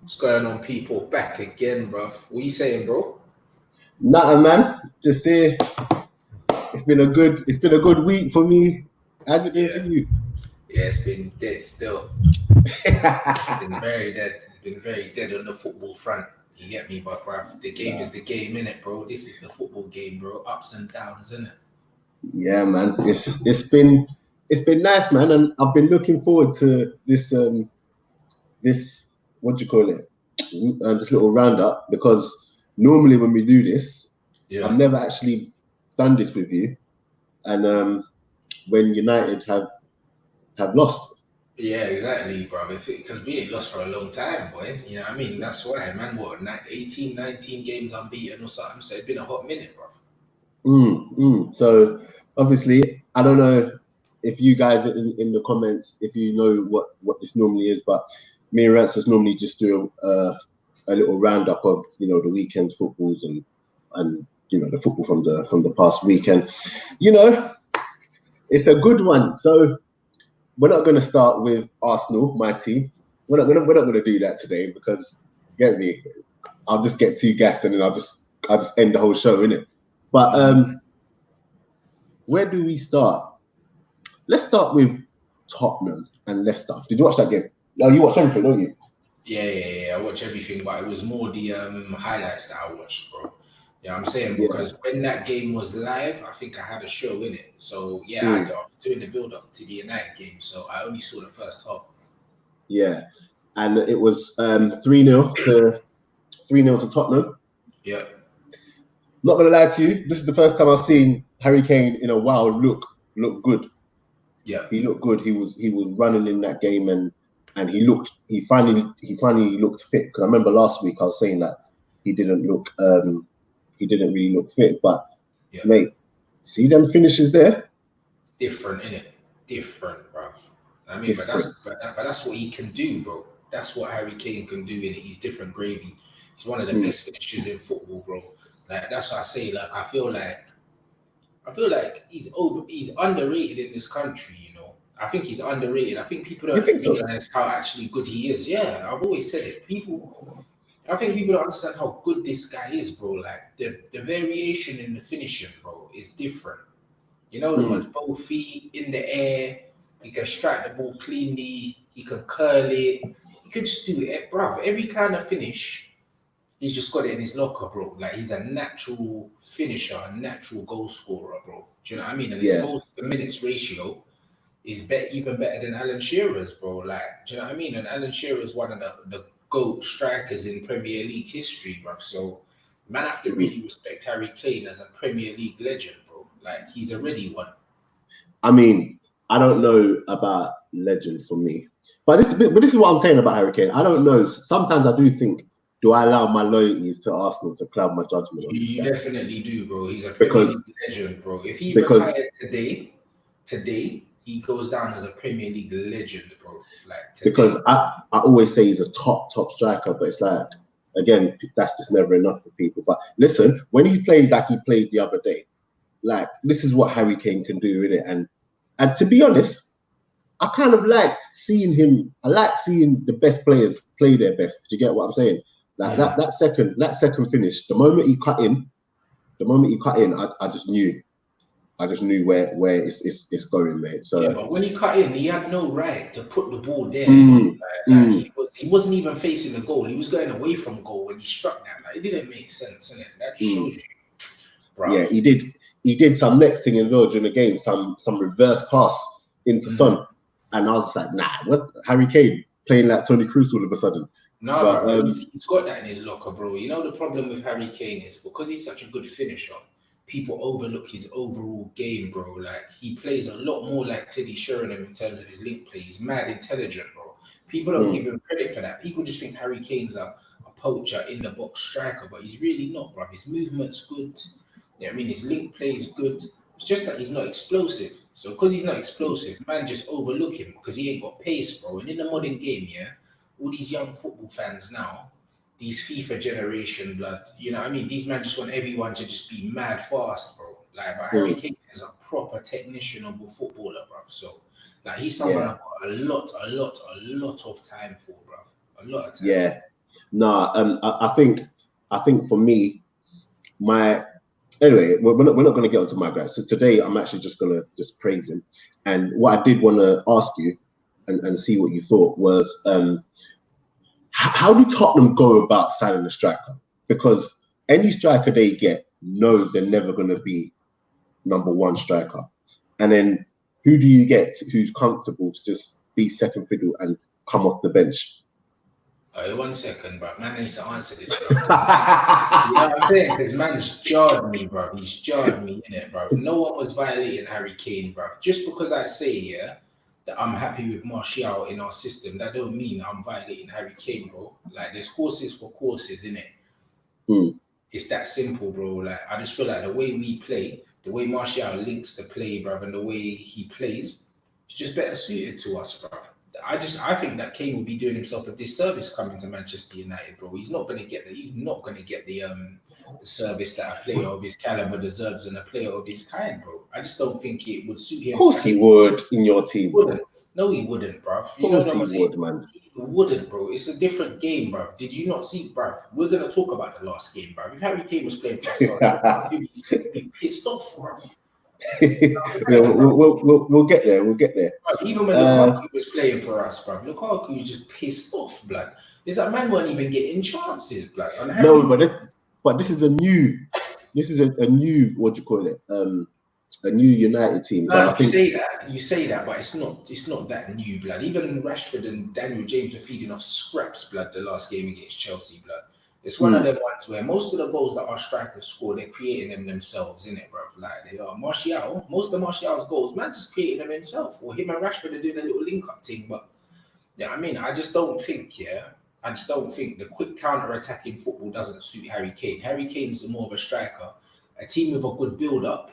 What's going on, people? Back again, bruv. What you saying, bro? Nothing, man. Just say it's been a good week for me. How's it been for Yeah, you? yeah, it's been dead still. Been very dead. Been very dead on the football front. You get me, but bruv, the game Nah. is the game, innit, bro? This is the football game, bro. Ups and downs, innit? Yeah, man. It's been nice, man, and I've been looking forward to this what do you call it? This little roundup because normally when we do this, I've Yeah, never actually done this with you, and when United have lost. yeah, exactly, bruv. Because we ain't lost for a long time, boy. You know what I mean? That's why, man. What, 18, 19 games unbeaten or something? So it's been a hot minute, bruv. So obviously, I don't know if you guys in the comments if you know what this normally is, but me and Rances normally just do a little roundup of the weekend's footballs and the football from the past weekend. You know, it's a good one. So we're not going to start with Arsenal, my team. We're not gonna do that today because get me. I'll just get too gassed and then I'll just end the whole show, innit? But where do we start? Let's start with Tottenham and Leicester. Did you watch that game? Oh, you watched everything, don't you? Yeah. I watch everything, but it was more the highlights that I watched, bro. Yeah, I'm saying Yeah. because when that game was live, I think I had a show in it. So yeah, I Mm, was doing the build up to the United game, so I only saw the first half. yeah. And it was 3-0 to Tottenham. Yeah, Not gonna lie to you, this is the first time I've seen Harry Kane in a while look good. yeah, He looked good. He was running in that game and he finally looked fit. Because I remember last week I was saying that he didn't look he didn't really look fit. But yeah. mate, see them finishes there? Different, innit? Different, bro. I mean, Different. but that's what he can do, bro. That's what Harry Kane can do in it. He's different gravy. He's one of the Mm, best finishers in football, bro. Like that's what I say. Like I feel like he's underrated in this country, you know. I think he's underrated. I think people you think don't so? realize how actually good he is. Yeah, I've always said it. I think people don't understand how good this guy is, bro. Like the variation in the finishing, bro, is different. You know the ones, Mm, both feet in the air. He can strike the ball cleanly. He can curl it. He could just do it, bro. Every kind of finish, he's just got it in his locker, bro. Like he's a natural finisher, a natural goal scorer, bro. Do you know what I mean? And his yeah. goals to minutes ratio is even better than Alan Shearer's, bro. Like, do you know what I mean? And Alan Shearer is one of the GOAT strikers in Premier League history, bro. So, man, have to Mm. really respect Harry Kane as a Premier League legend, bro. Like, he's already one. I mean, I don't know about legend for me, but this is what I'm saying about Harry Kane. I don't know. Sometimes I do think, do I allow my loyalties to Arsenal to cloud my judgment on this You guy? definitely do, bro. He's a Premier Because League legend, bro. If he because retired today, he goes down as a Premier League legend, bro. Like because today. I always say he's a top striker, but it's like again that's just never enough for people. But listen, when he plays like he played the other day, like this is what Harry Kane can do in it, and to be honest, I kind of liked seeing him. I like seeing the best players play their best. Do you get what I'm saying? Like Mm. that second finish, the moment he cut in, I just knew where it's going, mate. Yeah, So but when he cut in, he had no right to put the ball there, bro. mm, Like mm, he wasn't even facing the goal. He was going away from goal when he struck that. Like it didn't make sense, innit? That just mm. shows you, bruv. Yeah, he did some next thing as well during the game, some reverse pass into Mm. Son, and I was just like, nah, what Harry Kane playing like Tony Cruz all of a sudden. Nah, But bro, he's got that in his locker, bro. You know the problem with Harry Kane is because he's such a good finisher, people overlook his overall game, bro. Like he plays a lot more like Teddy Sheringham in terms of his link play. He's mad intelligent, bro. People don't give mm, him credit for that. People just think Harry Kane's a poacher in the box striker, but he's really not, bro. His movement's good. Yeah, I mean his link play is good. It's just that he's not explosive. So because he's not explosive, man just overlook him because he ain't got pace, bro. And in the modern game, yeah, all these young football fans now, these FIFA generation blood, you know what I mean? These men just want everyone to just be mad fast, bro. Like, but Harry mm, Kane is a proper technician of a footballer, bro. So, like, he's someone yeah, I've got a lot of time for, bro. A lot of time. yeah. No, I think for me, anyway, we're not going to get onto my guy. So today, I'm actually just going to just praise him. And what I did want to ask you and see what you thought was, how do Tottenham go about signing a striker? Because any striker they get knows they're never going to be number one striker. And then who do you get who's comfortable to just be second fiddle and come off the bench? 1 second, bro. Man needs to answer this, bro. You know what I'm saying? Because man's jarred me, bro. He's jarred me, innit, bro. No one was violating Harry Kane, bro. Just because I say, that I'm happy with Martial in our system, that don't mean I'm violating Harry Kane, bro. Like, there's courses for courses, innit? It's that simple, bro. Like, I just feel like the way we play, the way Martial links the play, bro, and the way he plays, it's just better suited to us, bro. I think that Kane will be doing himself a disservice coming to Manchester United, bro. He's not gonna get the service that a player of his caliber deserves and a player of his kind, bro. I just don't think it would suit him. Of course he would in your team. No, he wouldn't, bro. You know what I'm saying? Would, man. He wouldn't, bro. It's a different game, bro. Did you not see, bro? We're gonna talk about the last game, bro. If Harry Kane was playing for us, you'd be pissed off, bro. We'll get there. We'll get there. Even when Lukaku was playing for us, bro, Lukaku was just pissed off, blood. Is that man weren't even getting chances, blood? No, but this is a new what do you call it? A new United team. So no, I think you say that, but it's not that new, blood. Even Rashford and Daniel James were feeding off scraps, blood. The last game against Chelsea, blood. It's one of them ones where most of the goals that our strikers score, they're creating them themselves, innit, bro? Like they are. Martial, most of Martial's goals, man, just creating them himself. Or him and Rashford are doing a little link-up thing. But yeah, I mean, I just don't think the quick counter-attacking football doesn't suit Harry Kane. Harry Kane's more of a striker, a team with a good build-up.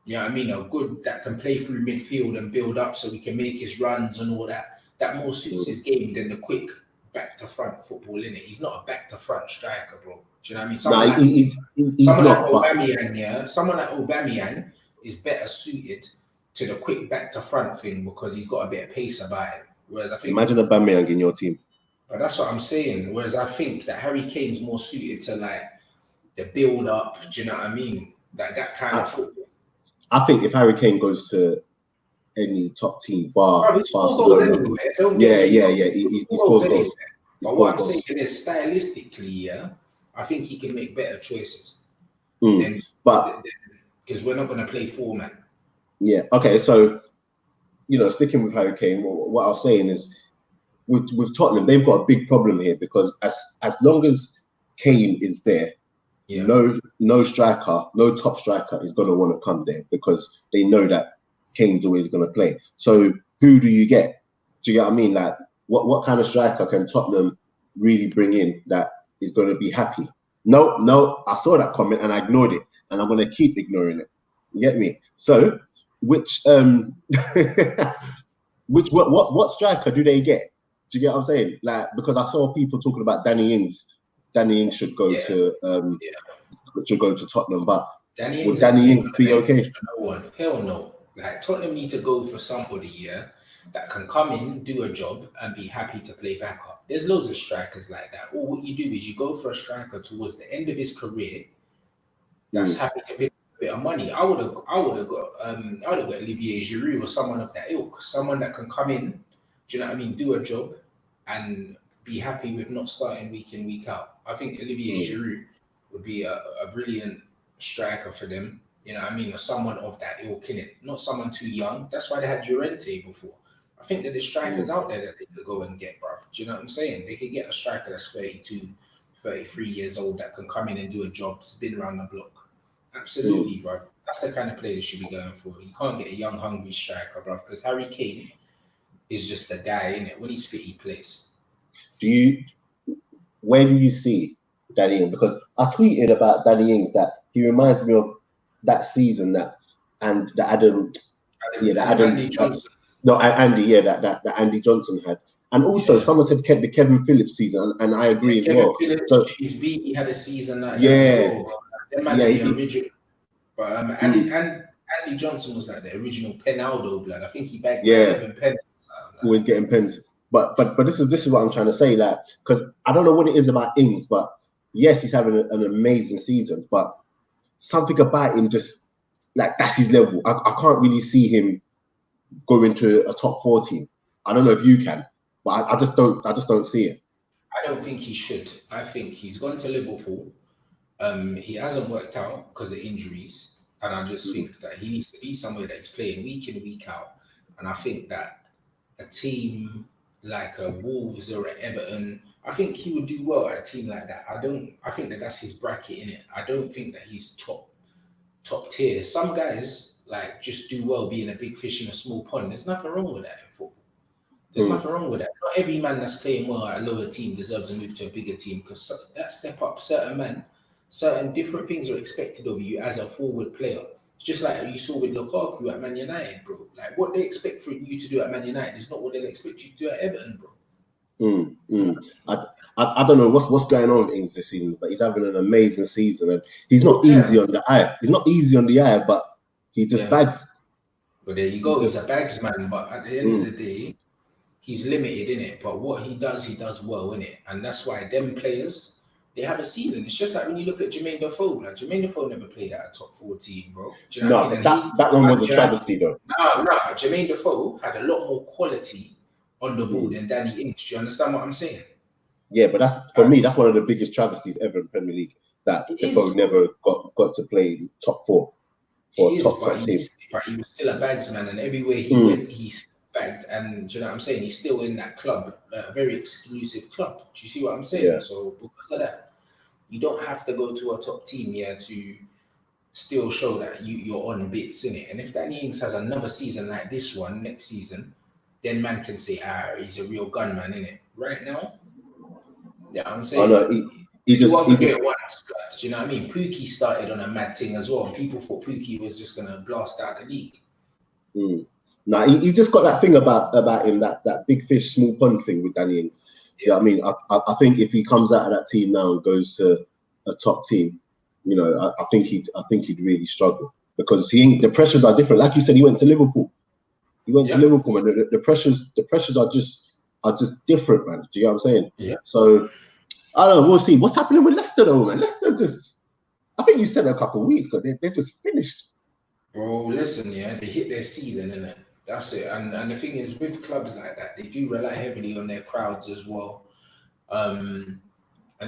You know what I mean? A good that can play through midfield and build up so he can make his runs and all that. That more suits his game than the quick back to front football, innit? He's not a back to front striker, bro. Do you know what I mean? Someone like Aubameyang is better suited to the quick back to front thing because he's got a bit of pace about him. Whereas I think imagine Aubameyang in your team. But that's what I'm saying. Whereas I think that Harry Kane's more suited to like the build up. Do you know what I mean? Like that kind of football. I think if Harry Kane goes to any top team, he scores goals anyway. He scores goals. But what I'm saying is, stylistically, I think he can make better choices. But because we're not going to play four-man. Yeah. Okay. So, sticking with Harry Kane, what I was saying is, with Tottenham, they've got a big problem here because as long as Kane is there, no striker, no top striker is going to want to come there because they know that Kane's always going to play. So who do you get? Do you get what I mean? Like, what kind of striker can Tottenham really bring in that is going to be happy? No, I saw that comment and I ignored it, and I'm going to keep ignoring it. You get me? So, what striker do they get? Do you get what I'm saying? Like, because I saw people talking about Danny Ings. Danny Ings should go to Tottenham, but would Danny Ings be okay? No one, hell no. Like Tottenham need to go for somebody, that can come in, do a job, and be happy to play backup. There's loads of strikers like that. Or what you do is you go for a striker towards the end of his career that's happy to pick a bit of money. I would have got Olivier Giroud or someone of that ilk, someone that can come in, do you know what I mean, do a job and be happy with not starting week in, week out. I think Olivier Giroud would be a brilliant striker for them. You know what I mean? Or someone of that ilk in it, not someone too young. That's why they had Llorente before. I think that there's strikers out there that they could go and get, bruv. Do you know what I'm saying? They could get a striker that's 32, 33 years old that can come in and do a job, that's been around the block. Absolutely, bruv. That's the kind of player they should be going for. You can't get a young, hungry striker, bruv, because Harry Kane is just the guy, innit? When he's fit, he plays. Where do you see Danny Ings? Because I tweeted about Danny Ings that he reminds me of that season that Andy Johnson. That Andy Johnson had. And also someone said the Kevin Phillips season, and I agree as well. Phillips, so he had a season like that as well. The original. But Andy Johnson was like the original Penaldo blood. I think he bagged 11 pens. Always getting pens. But this is what I'm trying to say, like, because I don't know what it is about Ings, but yes, he's having an amazing season, but something about him just like that's his level. I can't really see him go into a top 4 team. I don't know if you can, but I just don't see it. I don't think he should. I think he's gone to Liverpool. He hasn't worked out because of injuries, and I just think that he needs to be somewhere that he's playing week in, week out. And I think that a team like a Wolves or a Everton, I think he would do well at a team like that. I think that that's his bracket in it. I don't think that he's top tier. Some guys like just do well being a big fish in a small pond. There's nothing wrong with that in football. There's nothing wrong with that. Not every man that's playing well at a lower team deserves to move to a bigger team because that step up, certain different things are expected of you as a forward player. It's just like you saw with Lukaku at Man United, bro. Like what they expect for you to do at Man United is not what they'll expect you to do at Everton, bro. I don't know what's going on with Ings this season, but he's having an amazing season, and he's not easy on the eye. He's not easy on the eye, but he just bags. But there you go. He's a bags man, but at the end of the day, he's limited in it. But what he does well in it, and that's why them players they have a ceiling. It's just like when you look at Jermaine Defoe. Like Jermaine Defoe never played at a top 4 team, bro. Do you know what I mean? That one was a travesty, though. No. Jermaine Defoe had a lot more quality on the ball than Danny Ings. Do you understand what I'm saying? Yeah, but that's for me. That's one of the biggest travesties ever in Premier League. That Defoe never got to play top 4 for a top team. But he was still a bagsman, and everywhere he went, he bagged. And do you know what I'm saying? He's still in that club, a very exclusive club. Do you see what I'm saying? Yeah. So because of that, you don't have to go to a top team to still show that you're on bits in it. And if Danny Ings has another season like this one next season, then man can say, he's a real gunman in it. Right now, yeah, I'm saying. Oh, no, he just do it once, but, do you know what I mean? Pookie started on a mad thing as well, and people thought Pookie was just gonna blast out the league. No, he just got that thing about him, that big fish, small pond thing with Danny Ings. Yeah. You know what I mean? I think if he comes out of that team now and goes to a top team, you know, I think he'd really struggle because the pressures are different. Like you said, he went to Liverpool. He went to Liverpool, and the pressures are just different, man. Do you know what I'm saying? Yeah. So I don't know. We'll see what's happening with Leicester, though, man. Leicester I think you said it a couple of weeks ago. They just finished. Bro, listen, they hit their ceiling, innit? That's it. And the thing is, with clubs like that, they do rely heavily on their crowds as well, and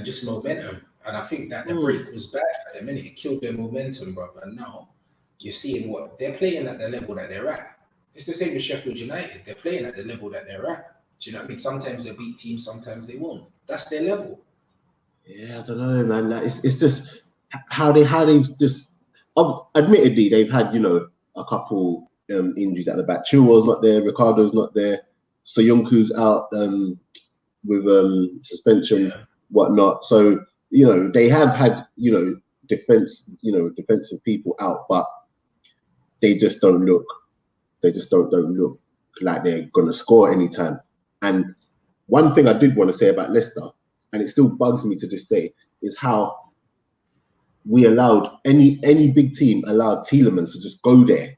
just momentum. And I think that the break was bad for them, innit? It killed their momentum, brother. And now you're seeing what they're playing at the level that they're at. It's the same with Sheffield United. They're playing at the level that they're at. Do you know what I mean? Sometimes they beat teams, sometimes they won't. That's their level. Yeah, I don't know, man. Like it's just how they've just. Admittedly, they've had a couple injuries at the back. Chilwell's not there. Ricardo's not there. Soyuncu's out with suspension, whatnot. So they have had defensive people out, but they just don't look. They just don't look like they're gonna score anytime. And one thing I did want to say about Leicester, and it still bugs me to this day, is how we allowed any big team allowed Tielemans to just go there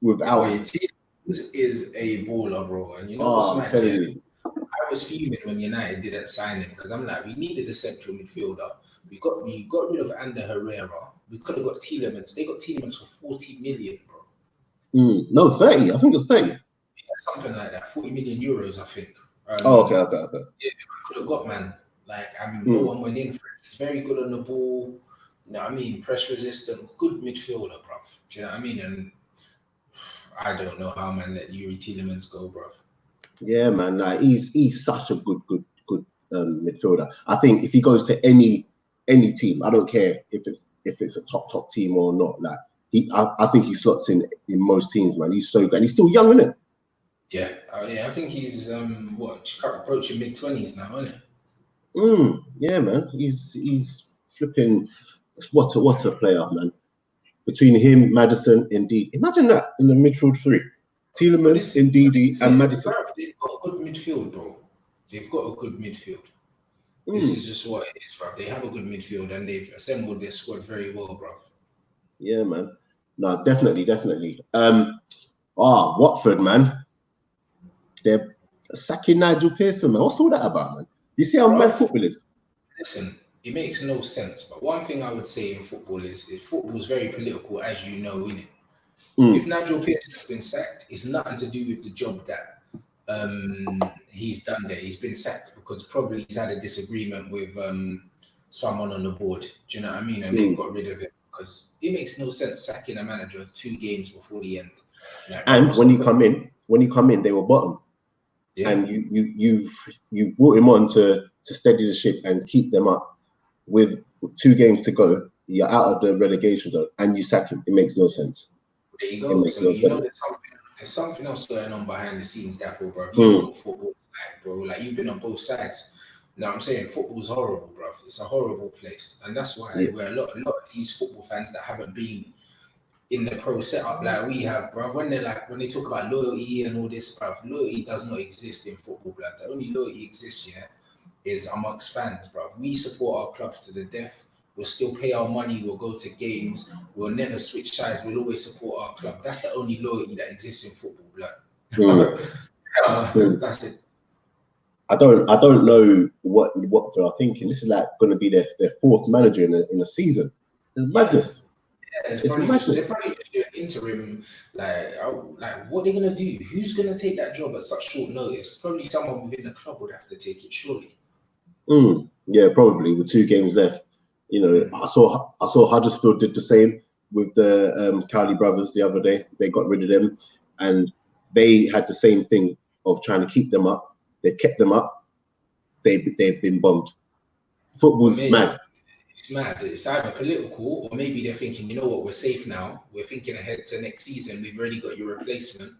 without. Tielemans is a baller, bro, and what's mad? I was fuming when United didn't sign him because I'm like, we needed a central midfielder. We got rid of Ander Herrera. We could have got Tielemans. They got Tielemans for 40 million, bro. No, 30. I think it's 30. Yeah, something like that. 40 million euros, I think. Okay. Yeah, we could have got, man. Like, no one went in for it. He's very good on the ball. You know what I mean? Press resistant, good midfielder, bruv. Do you know what I mean? And I don't know how man let Yuri Tielemans go, bruv. Yeah, man. Like, he's such a good midfielder. I think if he goes to any team, I don't care if it's a top team or not. Like I think he slots in most teams, man. He's so good, and he's still young, isn't it? Yeah, I think he's approaching mid-20s now, isn't it? Yeah, man. He's flipping. What a player, man. Between him, Maddison, Ndidi. Imagine that in the midfield three. Tielemans, Ndidi, and Maddison. They've got a good midfield, bro. They've got a good midfield. This is just what it is, bro. They have a good midfield, and they've assembled their squad very well, bro. Yeah, man. No, definitely. Watford, man. sacking Nigel Pearson, man. What's all that about, man? You see how mad football is? Listen, it makes no sense. But one thing I would say in football is football is very political, as you know, innit? If Nigel Pearson has been sacked, it's nothing to do with the job that he's done there. He's been sacked because probably he's had a disagreement with someone on the board. Do you know what I mean? And they've got rid of it because it makes no sense sacking a manager 2 games before the end. Like, and when you come in, they were bottom. Yeah. And you've brought him on to steady the ship and keep them up. With 2 games to go, you're out of the relegation zone and you sack him. It makes no sense. There you go. So you know there's something else going on behind the scenes, Dapple, bro. You know what football's like, bro. Like, you've been on both sides. Now I'm saying football's horrible, bro. It's a horrible place, and that's why we're a lot of these football fans that haven't been in the pro setup like we have, bro. When they talk about loyalty and all this, bro, loyalty does not exist in football, blood. The only loyalty exists is amongst fans, bro. We support our clubs to the death. We'll still pay our money. We'll go to games. We'll never switch sides. We'll always support our club. That's the only loyalty that exists in football, blood. That's it. I don't know what Watford are thinking. This is like going to be their 4th manager in a season. It's madness. Yeah, they're probably just doing interim. Like what they're gonna do? Who's gonna take that job at such short notice? Probably someone within the club would have to take it, surely. Yeah, probably with 2 games left. You know, I saw Huddersfield did the same with the Cowley brothers the other day. They got rid of them, and they had the same thing of trying to keep them up. They kept them up. They've been bombed. Football's mad. It's mad. It's either political or maybe they're thinking, you know what, we're safe now. We're thinking ahead to next season. We've already got your replacement.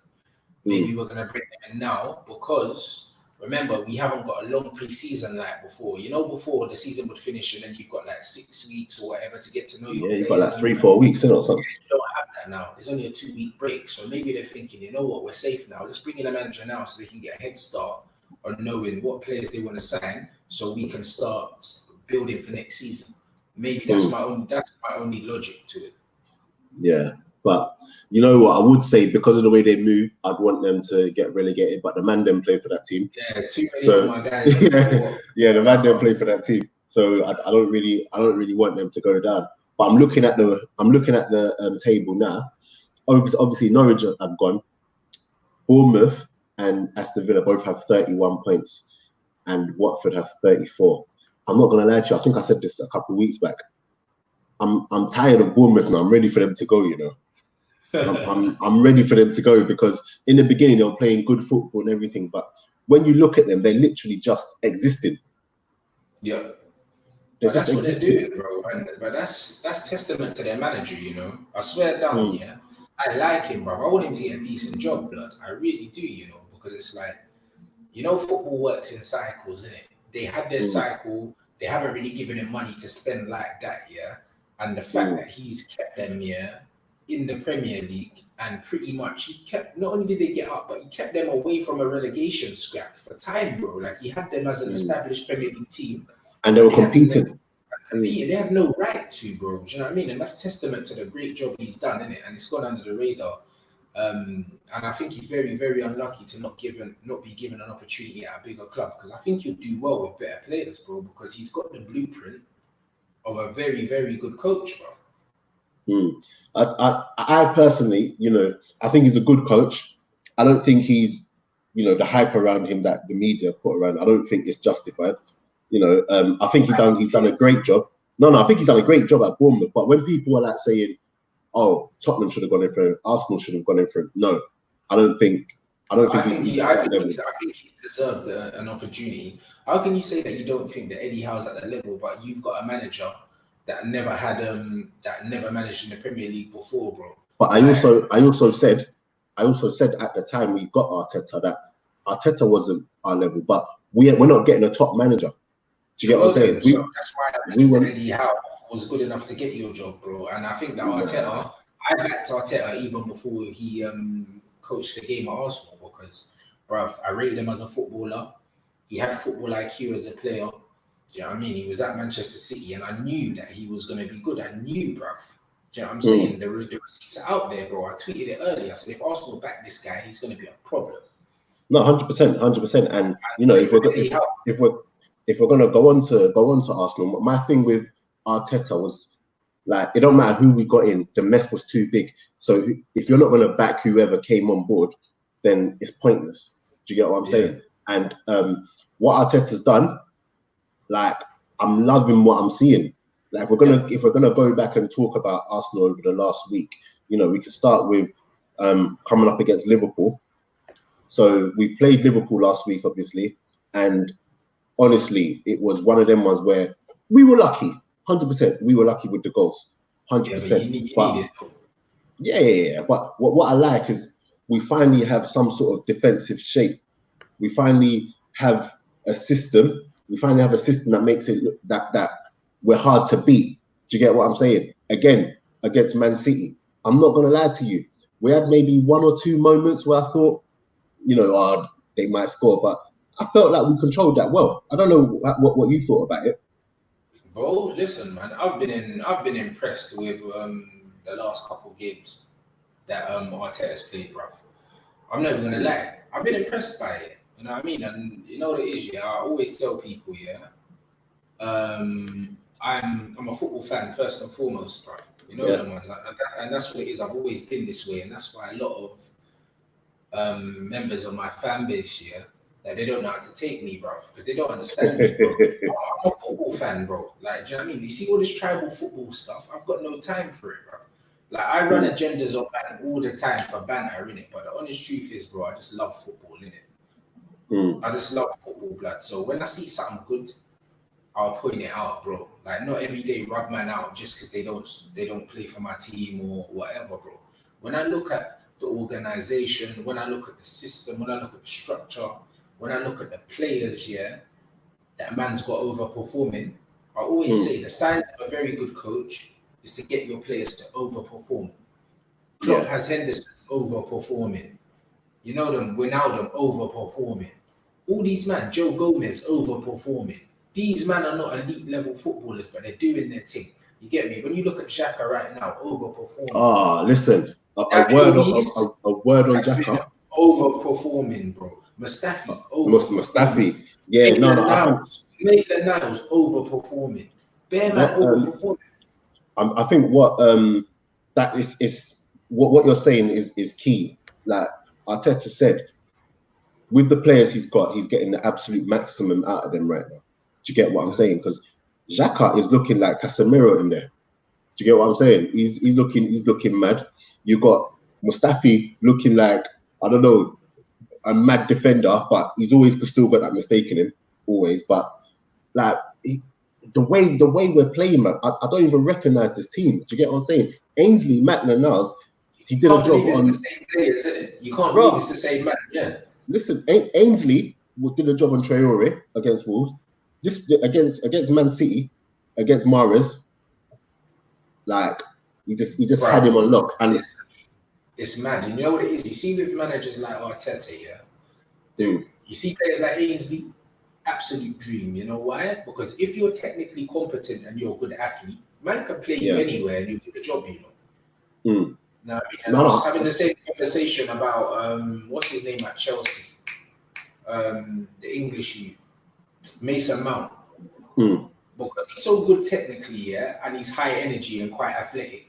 Maybe we're gonna bring them in now because. Remember, we haven't got a long pre-season like before. You know, before the season would finish and then you've got like 6 weeks or whatever to get to know your players. You've got like 3-4 weeks in or something. You don't have that now. There's only a 2-week break. So maybe they're thinking, you know what, we're safe now. Let's bring in a manager now so they can get a head start on knowing what players they want to sign so we can start building for next season. Maybe that's my only logic to it. Yeah. But you know what, I would say because of the way they move, I'd want them to get relegated. But the man them play for that team. Yeah, 2 million of my guys. The man them play for that team. So I don't really want them to go down. But I'm looking at the table now. Obviously, Norwich have gone. Bournemouth and Aston Villa both have 31 points, and Watford have 34. I'm not gonna lie to you. I think I said this a couple of weeks back. I'm tired of Bournemouth now. I'm ready for them to go. You know. I'm ready for them to go because in the beginning they were playing good football and everything, but when you look at them, they're literally just existing. Yeah, that's what they're doing, bro. But that's testament to their manager, you know. I swear down, I like him, bro. I want him to get a decent job, blood. I really do, you know, because it's like, you know, football works in cycles, innit? They had their cycle. They haven't really given him money to spend like that, and the fact that he's kept them, in the Premier League, and pretty much he kept, not only did they get up, but he kept them away from a relegation scrap for time, bro. Like, he had them as an established Premier League team. And they were competing. They had no right to, bro. Do you know what I mean? And that's testament to the great job he's done, innit? And it's gone under the radar. And I think he's very, very unlucky to not be given an opportunity at a bigger club, because I think he'll do well with better players, bro, because he's got the blueprint of a very, very good coach, bro. I personally, you know, I think he's a good coach. I don't think he's, you know, the hype around him that the media put around, I don't think it's justified. You know, I think he's done a great job. No, I think he's done a great job at Bournemouth. But when people are like saying, "Oh, Tottenham should have gone in for him, Arsenal should have gone in for him," no, I think he's deserved an opportunity. How can you say that you don't think that Eddie Howe's at that level, but you've got a manager that never managed in the Premier League before, bro? But I also said at the time we got Arteta that Arteta wasn't our level, but we're not getting a top manager. Do you get what I'm saying? So that's why I believe that Eddie Howe was good enough to get your job, bro. And I think that Arteta, I liked Arteta even before he coached the game at Arsenal, because, bruv, I rated him as a footballer. He had football IQ as a player. Do you know what I mean? He was at Manchester City, and I knew that he was going to be good. I knew, bruv. Do you know what I'm saying? The receipts are out there, bro. I tweeted it earlier. I said, if Arsenal back this guy, he's going to be a problem. No, 100%, 100%. And you know, It really helped. if we're gonna go on to Arsenal, my thing with Arteta was like, it don't matter who we got in, the mess was too big. So if you're not gonna back whoever came on board, then it's pointless. Do you get what I'm saying? And what Arteta's done, like, I'm loving what I'm seeing. Like, if we're gonna go back and talk about Arsenal over the last week, you know, we can start with coming up against Liverpool. So we played Liverpool last week, obviously, and honestly, it was one of them ones where we were lucky, 100%. We were lucky with the goals, 100%. But what I like is we finally have some sort of defensive shape. We finally have a system. We finally have a system that makes it look that we're hard to beat. Do you get what I'm saying? Again, against Man City, I'm not gonna lie to you. We had maybe one or two moments where I thought, you know, they might score, but I felt like we controlled that well. I don't know what you thought about it. Bro, listen, man, I've been impressed with the last couple of games that Arteta's played, bruv. I'm not even gonna lie. I've been impressed by it. You know what I mean? And you know what it is, yeah. I always tell people, yeah. I'm a football fan first and foremost, bruv. You know them ones, and that's what it is. I've always been this way, and that's why a lot of members of my fan base here, that they don't know how to take me, bro, because they don't understand me, bro. I'm a football fan, bro. Like, do you know what I mean? You see all this tribal football stuff, I've got no time for it, bro. Like, I run agendas on man all the time for banter, innit? But the honest truth is, bro, I just love football, innit? I just love football, blood. So when I see something good, I'll point it out, bro. Like, not every day rub man out just because they don't play for my team or whatever, bro. When I look at the organization, when I look at the system, when I look at the structure, when I look at the players, that man's got overperforming, I always say the signs of a very good coach is to get your players to overperform. Klopp has Henderson overperforming. You know them, Wijnaldum overperforming. All these men, Joe Gomez overperforming. These men are not elite level footballers, but they're doing their thing. You get me? When you look at Xhaka right now, overperforming. Listen, a word on Xhaka. Overperforming, bro. Mustafi, Mustafi. Yeah, Maitland-Niles overperforming. Bearman overperforming. I think what that is what you're saying is key. Like Arteta said, with the players he's got, he's getting the absolute maximum out of them right now. Do you get what I'm saying? Because Xhaka is looking like Casemiro in there. Do you get what I'm saying? He's looking mad. You got Mustafi looking like, I don't know, a mad defender, but he's always still got that mistake in him, always. But like the way we're playing, man, I don't even recognize this team. Do you get what I'm saying? Ainsley, Maitland-Niles, he did a job on. The same players, isn't it? You can't believe it's the same man. Yeah. Listen, Ainsley did a job on Traore against Wolves. This against Man City, against Mahrez. Like he just had him on lock, and it's mad. You know what it is? You see with managers like Arteta, you see players like Ainsley, absolute dream. You know why? Because if you're technically competent and you're a good athlete, man can play you anywhere and you do the job. You know. Now, I was having the same conversation about what's his name at Chelsea, the English youth, Mason Mount. Because he's so good technically, and he's high energy and quite athletic.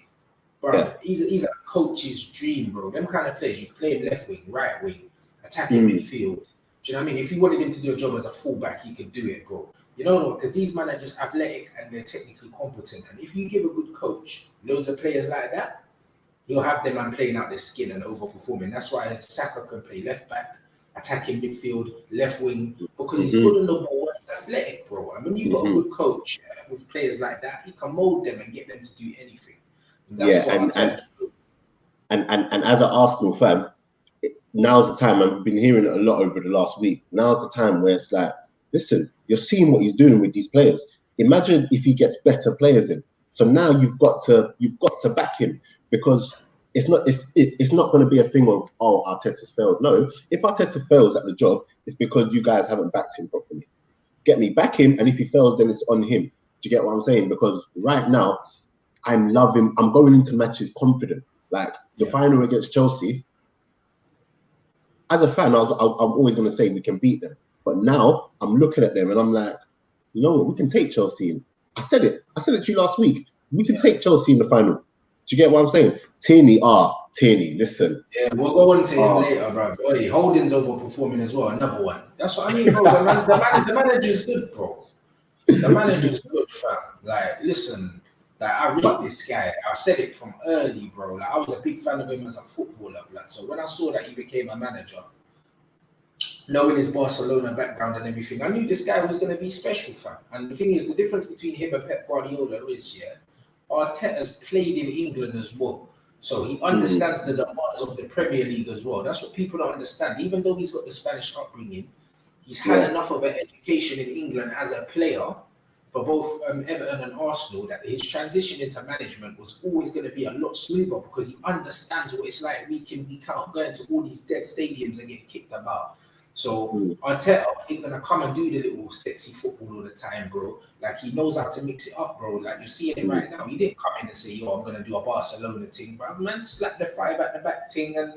Bro, he's a coach's dream, bro. Them kind of players, you can play him left wing, right wing, attacking midfield. Do you know what I mean? If you wanted him to do a job as a fullback, he could do it, bro. You know, because these men are just athletic and they're technically competent. And if you give a good coach loads of players like that, you'll have them man playing out their skin and overperforming. That's why Saka can play left back, attacking midfield, left wing, because he's good on the ball. He's athletic, bro. And when you got a good coach with players like that, he can mold them and get them to do anything. And and as an Arsenal fan, now's the time. I've been hearing it a lot over the last week. Now's the time where it's like, listen, you're seeing what he's doing with these players. Imagine if he gets better players in. So now you've got to back him, because it's not going to be a thing of, oh, Arteta's failed. No, if Arteta fails at the job, it's because you guys haven't backed him properly. Get me, back him, and if he fails, then it's on him. Do you get what I'm saying? Because right now, I'm loving. I'm going into matches confident. Like the final against Chelsea, as a fan, I'm always going to say we can beat them. But now I'm looking at them and I'm like, you know what? We can take Chelsea in. I said it to you last week. We can take Chelsea in the final. Do you get what I'm saying? Tierney, listen. Yeah, we'll go on to him later, bro. Hey, Holding's overperforming as well. Another one. That's what I mean, bro. The manager's good, bro. The manager's good, fam. Like, listen, like I rate this guy. I said it from early, bro. Like I was a big fan of him as a footballer, blood. So when I saw that he became a manager, knowing his Barcelona background and everything, I knew this guy was going to be special, fam. And the thing is, the difference between him and Pep Guardiola is, Arteta's played in England as well. So he understands the demands of the Premier League as well. That's what people don't understand. Even though he's got the Spanish upbringing, he's had enough of an education in England as a player for both Everton and Arsenal that his transition into management was always going to be a lot smoother because he understands what it's like week in, week out, going to all these dead stadiums and getting kicked about. So Arteta ain't gonna come and do the little sexy football all the time, bro. Like he knows how to mix it up, bro. Like you're seeing it right now. He didn't come in and say, "Yo, I'm gonna do a Barcelona thing," bro. Man, slap the 5 at the back thing, and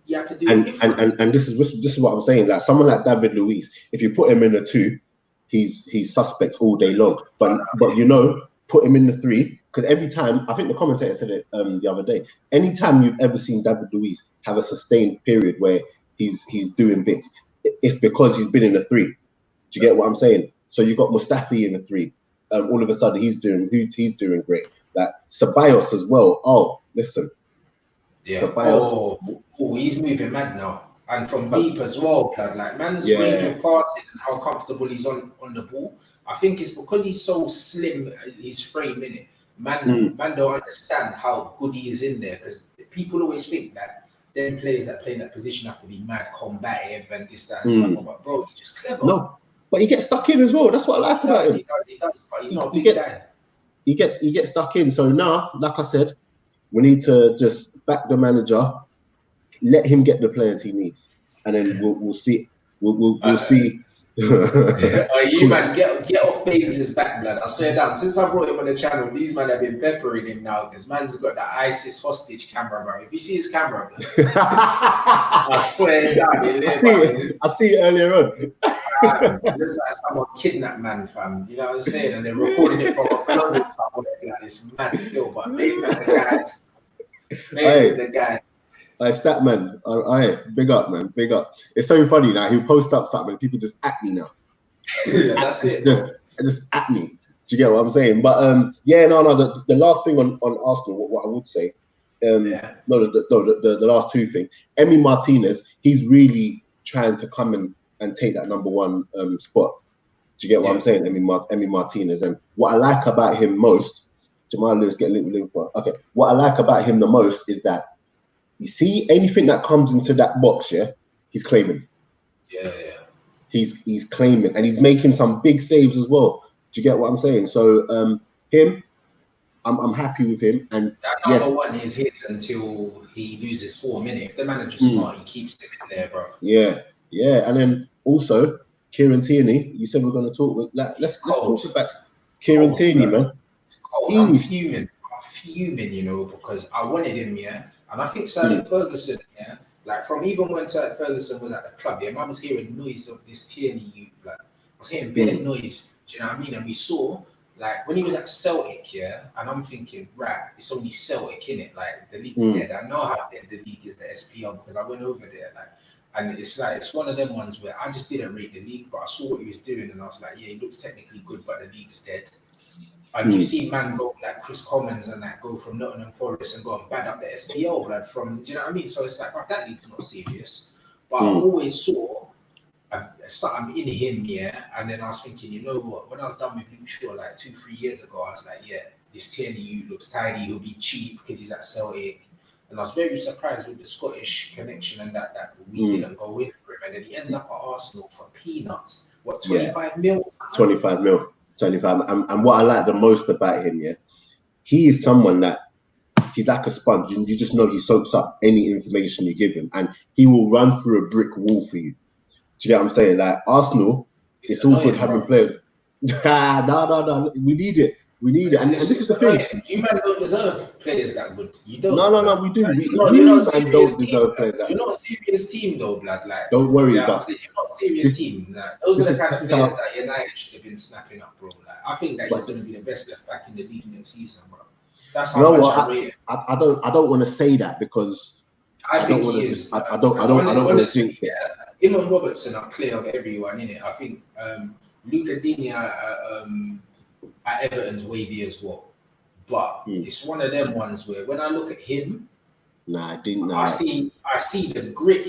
you have to do it different. And this is what I'm saying. Like someone like David Luiz, if you put him in the 2, he's suspect all day long. But put him in the 3 because every time, I think the commentator said it the other day. Anytime you've ever seen David Luiz have a sustained period where he's doing bits, it's because he's been in the 3. Do you get what I'm saying? So you got Mustafi in the 3. All of a sudden he's doing great. Like Ceballos as well. Oh, listen. Yeah. Ceballos. Oh, he's moving mad now. And from deep as well, blood. Like man's range of passing and how comfortable he's on the ball. I think it's because he's so slim, his frame in it. Man don't understand how good he is in there because people always think that them players that play in that position have to be mad combative and this, that, and that. But bro, he's just clever. No, but he gets stuck in as well. That's what I like about him. He does, but he's not a big guy. He gets stuck in. So now, like I said, we need to just back the manager, let him get the players he needs, and then we'll see. We'll see. You man, get off Baines' back, blood. I swear down. Since I brought him on the channel, these men have been peppering him now because man's got the ISIS hostage camera, bro. If you see his camera, blood, I swear down. I see it earlier on. It looks like someone kidnapped man, fam. You know what I'm saying? And they're recording it from a closet somewhere. Like, it's mad still, but Baines is the guy. Baines is the guy. Statman, big up, man, big up. It's so funny now. He'll post up something, people just at me now. That's it. Just at me. Do you get what I'm saying? But the last thing on Arsenal, what I would say, the last 2 things. Emi Martinez, he's really trying to come and take that number 1 spot. Do you get what I'm saying? Emi Martinez, and what I like about him most, Jamal Lewis get linked. Okay, what I like about him the most is that. You see anything that comes into that box, he's claiming. Yeah. He's claiming, and he's making some big saves as well. Do you get what I'm saying? So him, I'm happy with him. And that number 1 is his until he loses form, innit? If the manager's smart, he keeps him in there, bro. Yeah. And then also Kieran Tierney. You said we're going to talk with. Let's talk about Kieran Tierney, man. I'm fuming, because I wanted him, And I think Sir Ferguson, like from even when Sir Ferguson was at the club, man was hearing noise of this Tierney youth, like I was hearing bit of noise. Do you know what I mean? And we saw, like when he was at Celtic, and I'm thinking, right, it's only Celtic, innit? Like the league's dead. I know how dead the league is, the SPL, because I went over there, and it's one of them ones where I just didn't rate the league, but I saw what he was doing, and I was like, he looks technically good, but the league's dead. And you see man go like Chris Commons and that go from Nottingham Forest and go and bad up the SPL blood from, do you know what I mean? So it's like, that league's not serious. But I always saw something in him, and then I was thinking, you know what? When I was done with Luke Shaw like 2-3 years ago, I was like, this Tierney looks tidy. He'll be cheap because he's at Celtic. And I was very surprised with the Scottish connection and that we didn't go in for him. And then he ends up at Arsenal for peanuts. What, 25 mil? 25 mil. 25. And what I like the most about him, he is someone that he's like a sponge, and you just know he soaks up any information you give him, and he will run through a brick wall for you. Do you get what I'm saying? Like Arsenal, it's all good having players. No. We need it. We need it, and this is the thing. You man don't deserve players that good. You don't. No, we do. You're not a serious don't team, deserve players that You're good. not a serious team, though, blood. Like, Don't worry yeah, about it. You're not a serious team. Like, those are the kind of players that United should have been snapping up, bro. Like, I think that he's going to be the best left back in the league next season, bro. That's how much I rate him. I don't want to say that because I think he is. I don't want to think it. Him and Robertson are clear of everyone, innit? I think Luca Digne at Everton's wavy as well. But it's one of them ones where when I look at him, I didn't know. I see the grit,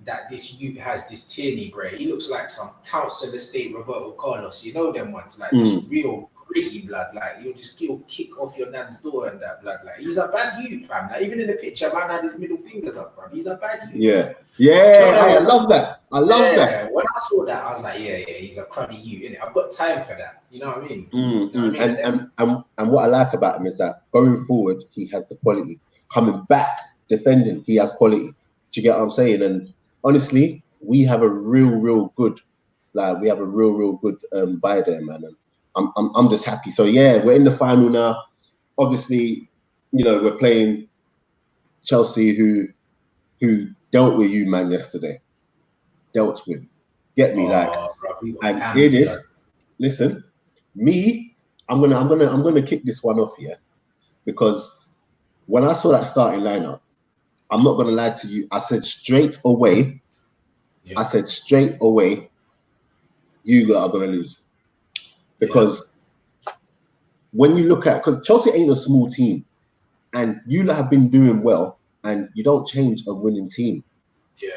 that this youth has, this Tierney, bro. He looks like some council estate Roberto Carlos. You know them ones, like just real gritty blood. Like he'll kick off your nan's door and that blood. Like he's a bad youth, fam. Like, even in the picture, man had his middle fingers up, bro. He's a bad youth. I love that. I love that. When I saw that, I was like, yeah, he's a cruddy youth, innit? I've got time for that. You know what I mean? You know what I mean? And what I like about him is that going forward, he has the quality. Coming back, defending, he has quality. Do you get what I'm saying? And honestly, we have a real good buy there, man. And I'm just happy. So yeah, we're in the final now. Obviously, we're playing Chelsea, who dealt with you, man, yesterday. Dealt with. Get me, and it is. Listen, I'm gonna kick this one off here, because when I saw that starting lineup, I'm not gonna lie to you. I said straight away, you lot are gonna lose, because when you look at, because Chelsea ain't a small team, and you lot have been doing well, and you don't change a winning team.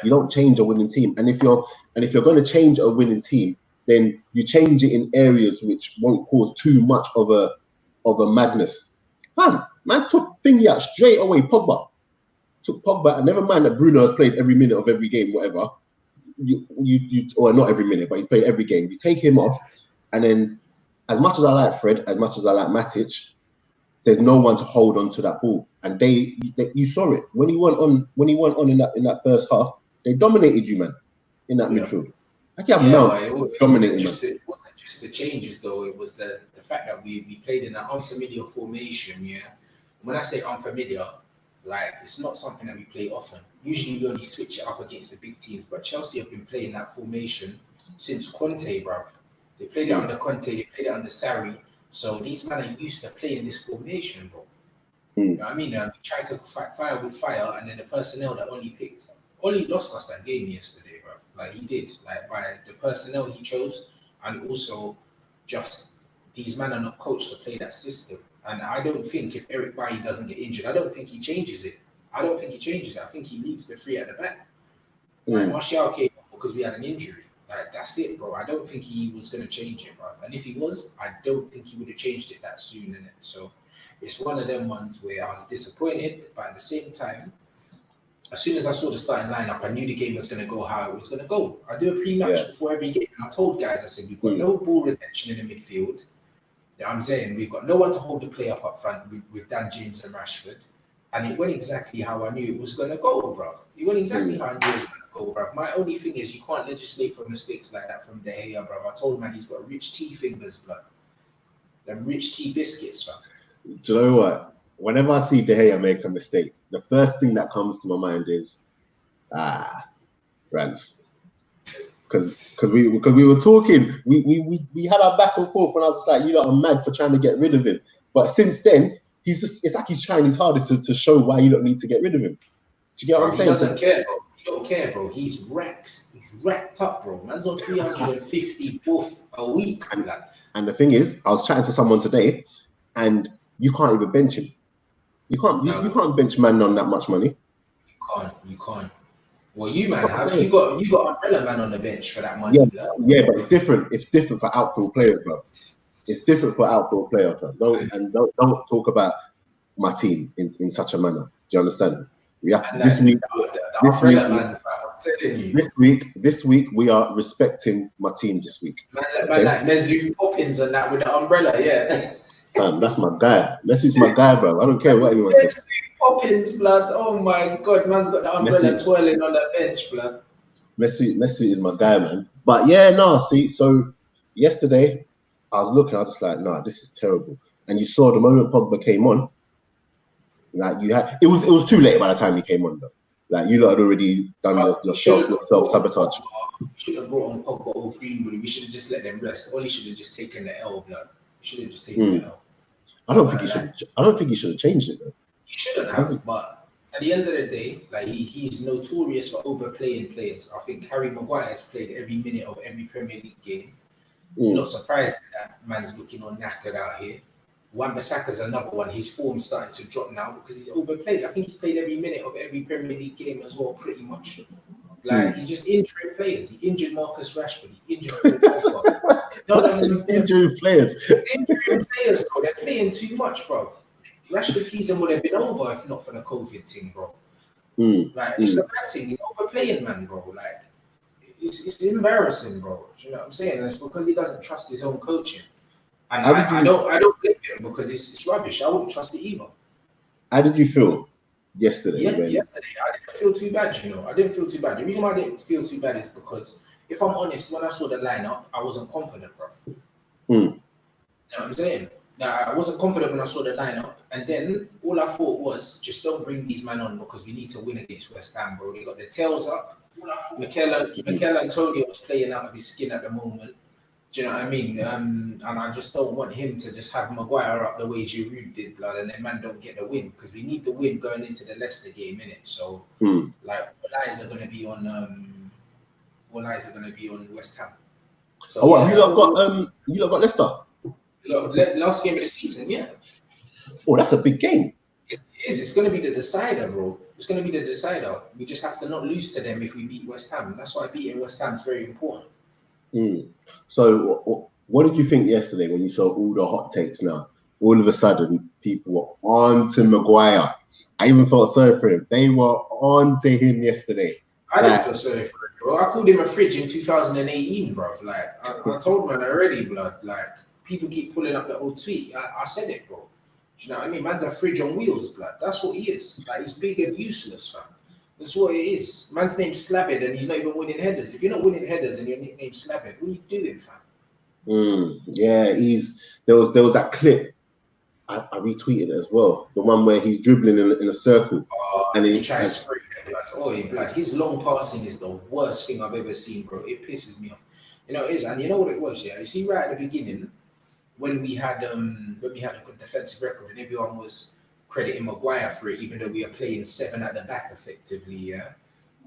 You don't change a winning team, and if you're going to change a winning team, then you change it in areas which won't cause too much of a madness. Man took thingy out straight away. Took Pogba, and never mind that Bruno has played every minute of every game, whatever. Or not every minute, but he's played every game. You take him off, and then as much as I like Fred, as much as I like Matic, there's no one to hold on to that ball. And you saw it when he went on in that first half. They dominated you, man, in that midfield. It wasn't just the changes, though. It was the fact that we played in an unfamiliar formation. Yeah, when I say unfamiliar, like, it's not something that we play often. Usually we only switch it up against the big teams, but Chelsea have been playing that formation since Conte, bruv. They played it under Conte, they played it under Sarri. So these men are used to playing this formation, bro. You know what I mean? We tried to fight fire with fire, and then the personnel that Oli lost us that game yesterday, bro. Like, he did, like, by the personnel he chose, and also just these men are not coached to play that system. And I don't think if Eric Bailly doesn't get injured, I don't think he changes it. I think he leaves the three at the back. Like, Martial came because we had an injury. Like, that's it, bro. I don't think he was going to change it, bro. And if he was, I don't think he would have changed it that soon, innit? So it's one of them ones where I was disappointed, but at the same time, as soon as I saw the starting lineup, I knew the game was going to go how it was going to go. I do a pre-match before every game, and I told guys, I said, we've got no ball retention in the midfield. You know what I'm saying? We've got no one to hold the play up front with Dan James and Rashford. And it went exactly how I knew it was going to go, bruv. It went exactly how I knew it was going to go, bruv. My only thing is you can't legislate for mistakes like that from De Gea, bruv. I told him, man, he's got rich tea fingers, blood. Them rich tea biscuits, bruv. Do you know what? Whenever I see De Gea make a mistake, the first thing that comes to my mind is, rants. Because we were talking, we had our back and forth, and I was like, you lot are mad for trying to get rid of him. But since then, it's like he's trying his hardest to show why you don't need to get rid of him. Do you get what I'm saying? He doesn't care, bro. He don't care, bro. He's racked up, bro. Man's on 350 a week. And the thing is, I was chatting to someone today, and you can't even bench him. You can't bench man on that much money. You can't. Well, you man have you got Umbrella Man on the bench for that money. Yeah, but it's different. It's different for outfield players, bro. It's different for outfield players, bro. Don't talk about my team in such a manner. Do you understand? We have this week we are respecting my team this week. Man, like Mezu Poppins and that with the umbrella, yeah. Man, that's my guy. Messi's my guy, bro. I don't care what anyone says. Poppins, blood. Oh my God, man's got the umbrella twirling on the bench, blood. Messi is my guy, man. But yeah, no, see, so yesterday I was looking, I was just like, nah, this is terrible. and you saw the moment Pogba came on, like you had, it was too late by the time he came on though. Like you lot had already done your self sabotage. Should have brought on Pogba or Greenwood. We should have just let them rest. Or he should have just taken the L, blood. We should have just taken the L. I don't think he should have changed it though. He shouldn't have, but at the end of the day, like he's notorious for overplaying players. I think Harry Maguire has played every minute of every Premier League game. Not surprised that man's looking all knackered out here. Wan-Bissaka's another one. His form's starting to drop now because he's overplayed. I think he's played every minute of every Premier League game as well, pretty much. Like he's just injuring players. He injured Marcus Rashford. He injured Pogba. He's injuring players. He's injuring players, bro. They're playing too much, bro. Rashford's season would have been over if not for the COVID thing, bro. Like it's a bad thing. He's overplaying, man, bro. Like it's embarrassing, bro. Do you know what I'm saying? And it's because he doesn't trust his own coaching. And I don't blame him because it's rubbish. I wouldn't trust it either. How did you feel yesterday? Yesterday I didn't feel too bad, you know. I didn't feel too bad. The reason why I didn't feel too bad is because if I'm honest, when I saw the lineup, I wasn't confident, bro. You know what I'm saying? I wasn't confident when I saw the lineup, and then all I thought was just don't bring these men on because we need to win against West Ham, bro. They got their tails up. Mikel Antonio was playing out of his skin at the moment. Do you know what I mean? And I just don't want him to just have Maguire up the way Giroud did, blood, and then man don't get the win because we need the win going into the Leicester game, innit? So like all eyes are gonna be on West Ham. So, you lot got Leicester? Last game of the season, yeah. Oh, that's a big game. It is. It's going to be the decider, bro. It's going to be the decider. We just have to not lose to them if we beat West Ham. That's why beating West Ham is very important. So, what did you think yesterday when you saw all the hot takes now? All of a sudden, people were on to Maguire. I even felt sorry for him. They were on to him yesterday. I didn't feel sorry for him, bro. I called him a fridge in 2018, bro. Like, I told man already, blood. Like, people keep pulling up the old tweet. I said it, bro. Do you know what I mean? Man's a fridge on wheels, blood. That's what he is. Like, he's big and useless, fam. That's what it is. Man's name's Slabbed and he's not even winning headers. If you're not winning headers and your nickname's Slabbed, what are you doing, fam? Yeah, there was that clip. I retweeted it as well. The one where he's dribbling in a circle. And he tries to spray it, blood. Oh, blood. His long passing is the worst thing I've ever seen, bro. It pisses me off. You know, it is. And you know what it was, yeah? You see, right at the beginning, when we had a good defensive record and everyone was crediting Maguire for it, even though we are playing 7 at the back effectively, yeah.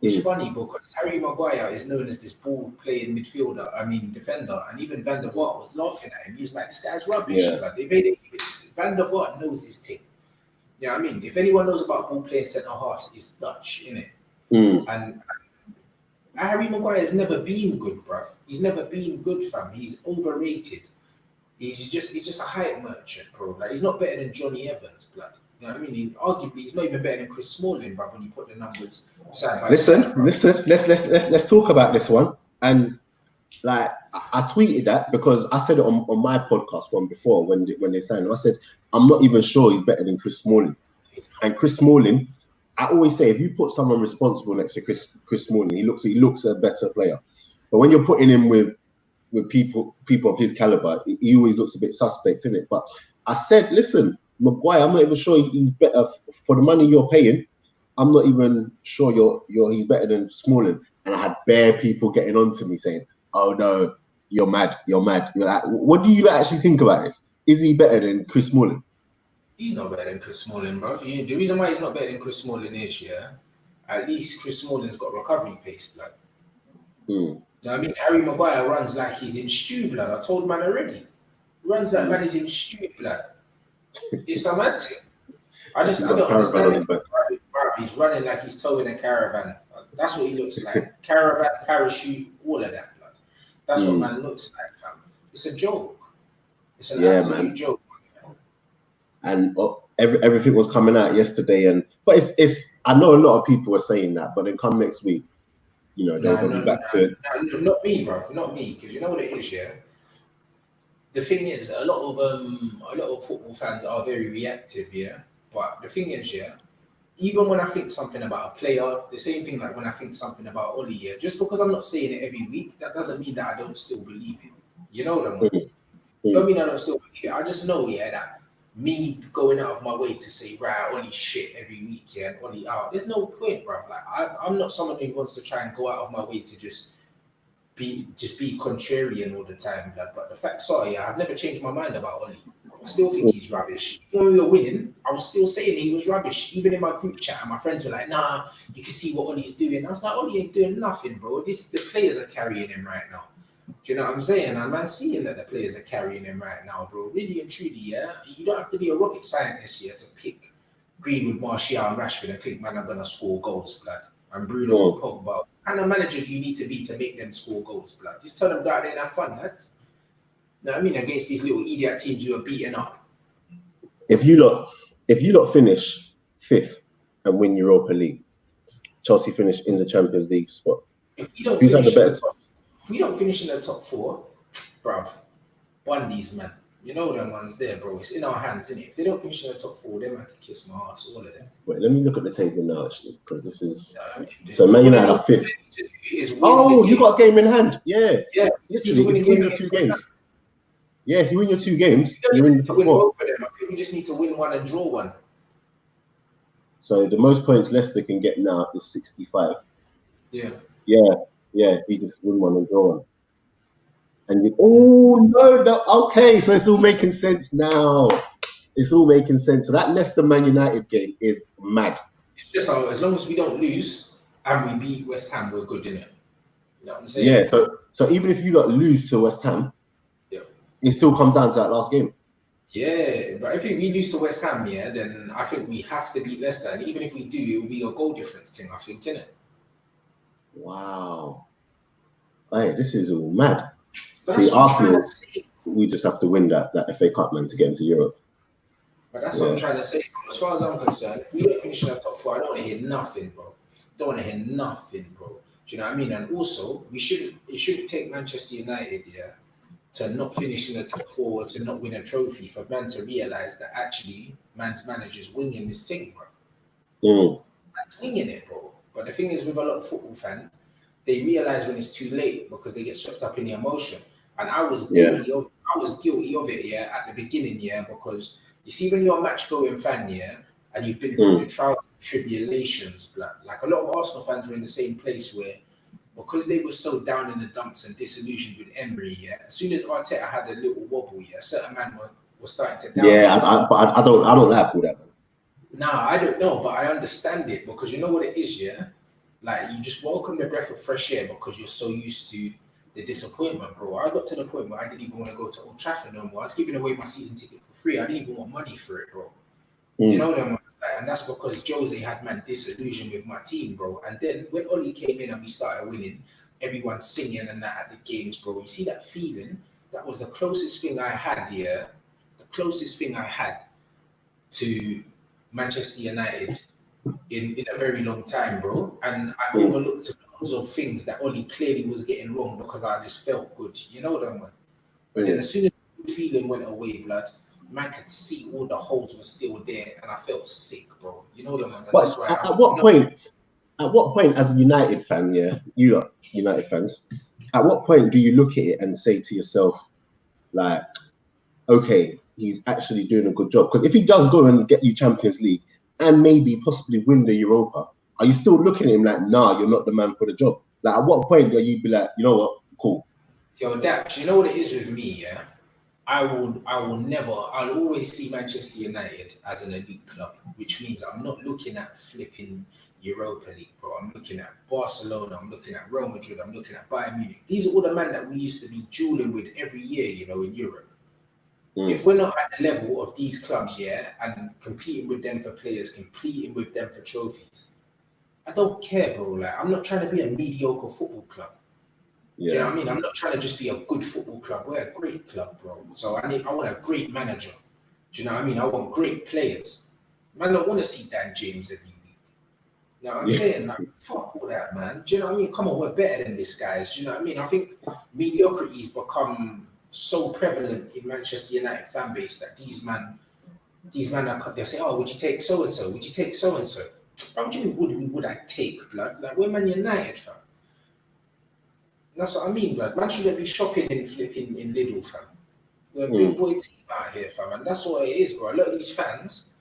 It's funny because Harry Maguire is known as this ball-playing defender, and even Van der Vaart was laughing at him. He was like, this guy's rubbish. Yeah. Like, they made it. Van der Vaart knows his thing. You know what I mean? If anyone knows about ball-playing centre-halves, it's Dutch, innit? And Harry Maguire has never been good, bruv. He's never been good, fam. He's overrated. He's just a hype merchant, bro. Like, he's not better than Johnny Evans, blood. You know what I mean? Arguably, he's not even better than Chris Smalling, but when you put the numbers side by side. Listen. Let's talk about this one. And like, I tweeted that because I said it on my podcast from before when they signed him. I said I'm not even sure he's better than Chris Smalling. And Chris Smalling, I always say if you put someone responsible next to Chris Smalling, he looks a better player. But when you're putting him with people of his caliber, he always looks a bit suspect, innit? But I said, listen, Maguire, I'm not even sure he's better for the money you're paying. I'm not even sure he's better than Smalling. And I had bare people getting on to me saying, "Oh no, you're mad. You're like, what do you actually think about this? Is he better than Chris Smalling?" He's not better than Chris Smalling, bro. The reason why he's not better than Chris Smalling is, at least Chris Smalling's got recovery pace, like. You know what I mean? Harry Maguire runs like he's in stew, blood. I told man already. Runs like man is in stew, blood. It's a mad thing. I don't understand it. He's running like he's towing a caravan. That's what he looks like. Caravan, parachute, all of that, blood. That's what man looks like, fam. It's a joke. It's an absolute joke, man. And everything was coming out yesterday, but it's. I know a lot of people are saying that, but then come next week, you know, they'll be back to. Not me, bro. Not me, because you know what it is, yeah. The thing is, a lot of football fans are very reactive, yeah. But the thing is, yeah, even when I think something about a player, the same thing like when I think something about Oli, yeah, just because I'm not saying it every week, that doesn't mean that I don't still believe it. You know what I mean? Don't mean I don't still believe it. I just know, yeah, that me going out of my way to say, right, Ollie shit every week, yeah, and Ollie out. There's no point, bro. Like I'm not someone who wants to try and go out of my way to just be contrarian all the time, blood. But the facts are, yeah, I've never changed my mind about Ollie. I still think he's rubbish. Even when we were winning, I was still saying he was rubbish. Even in my group chat, and my friends were like, nah, you can see what Ollie's doing. I was like, Ollie ain't doing nothing, bro. The players are carrying him right now. Do you know what I'm saying? And I'm seeing that the players are carrying him right now, bro. Really and truly, yeah. You don't have to be a rocket scientist here to pick Greenwood, Martial, and Rashford and think, man, I'm gonna score goals, blood. And Bruno and Pogba. What kind of manager do you need to be to make them score goals, blood? Just tell them go out there and have fun, lads. You know what I mean? Against these little idiot teams who are beaten up. If you lot finish 5th and win Europa League, Chelsea finish in the Champions League spot. If we don't Who's had the best? If we don't finish in the top 4, bruv, Bundy's, man. You know them ones there, bro. It's in our hands, innit? If they don't finish in the top 4, then I could kiss my ass, all of them. Wait, let me look at the table now, actually, because this is... You know so Man United are 5th. Oh, you got a game in hand. Yeah. Literally, if you win your 2 games. Yeah, if you win your 2 games, you're in the top 4. I think we just need to win 1 and draw 1. So the most points Leicester can get now is 65. Yeah. We just win 1 and draw 1. And no, okay, so it's all making sense now. It's all making sense. So that Leicester Man United game is mad. It's just as long as we don't lose and we beat West Ham, we're good, innit? You know what I'm saying? Yeah, so even if you lose to West Ham, it still comes down to that last game. Yeah, but if we lose to West Ham, yeah, then I think we have to beat Leicester. And even if we do, it will be a goal difference thing, I think, innit? Wow. Hey, this is all mad. But see, Arsenal, we just have to win that FA Cup, man, to get into Europe. But that's what I'm trying to say. As far as I'm concerned, if we don't finish in the top 4, I don't want to hear nothing, bro. Don't want to hear nothing, bro. Do you know what I mean? And also, it shouldn't take Manchester United, to not finish in the top 4, to not win a trophy, for man to realise that actually man's manager's winging this thing, bro. Man's winging it, bro. But the thing is, with a lot of football fans, they realise when it's too late because they get swept up in the emotion. And I was guilty of it, at the beginning, because you see, when you're a match-going fan, and you've been through the trials and tribulations, like a lot of Arsenal fans were in the same place where, because they were so down in the dumps and disillusioned with Emery, as soon as Arteta had a little wobble, certain man were starting to down. But I don't like all that. Nah, I don't know, but I understand it, because you know what it is, like, you just welcome the breath of fresh air because you're so used to the disappointment, bro. I got to the point where I didn't even want to go to Old Trafford no more. I was giving away my season ticket for free. I didn't even want money for it, bro. You know them ones, and that's because Jose had man disillusioned with my team, bro. And then when Ollie came in and we started winning, everyone's singing and that at the games, bro. You see that feeling? That was the closest thing I had, the closest thing I had to Manchester United in a very long time, bro. And I overlooked loads of things that Ollie clearly was getting wrong because I just felt good. You know that, man? But then as soon as the feeling went away, blood, man could see all the holes were still there, and I felt sick, bro. You know that, man? But at what point, as a United fan, you are United fans, at what point do you look at it and say to yourself, like, okay, he's actually doing a good job? Because if he does go and get you Champions League and maybe possibly win the Europa, are you still looking at him like, nah, you're not the man for the job? Like, at what point do you be like, you know what, cool? Yo, Daps, you know what it is with me, I'll always see Manchester United as an elite club, which means I'm not looking at flipping Europa League, bro. I'm looking at Barcelona, I'm looking at Real Madrid, I'm looking at Bayern Munich. These are all the men that we used to be dueling with every year, in Europe. If we're not at the level of these clubs, and competing with them for players, competing with them for trophies, I don't care, bro. Like, I'm not trying to be a mediocre football club. You know what I mean? I'm not trying to just be a good football club. We're a great club, bro. So I want a great manager. Do you know what I mean? I want great players. Man, I don't want to see Dan James every week. You know what I'm saying? Like, fuck all that, man. Do you know what I mean? Come on, we're better than this, guys. Do you know what I mean? I think mediocrity's become so prevalent in Manchester United fan base that these man they say, oh, would you take so and so? Would you take so and so? How do you mean would I take, blood? Like, we're Man United, fam. That's what I mean, blood. Man shouldn't be shopping and flipping in Lidl, fam. We're a big boy team out here, fam, and that's what it is, bro. A lot of these fans,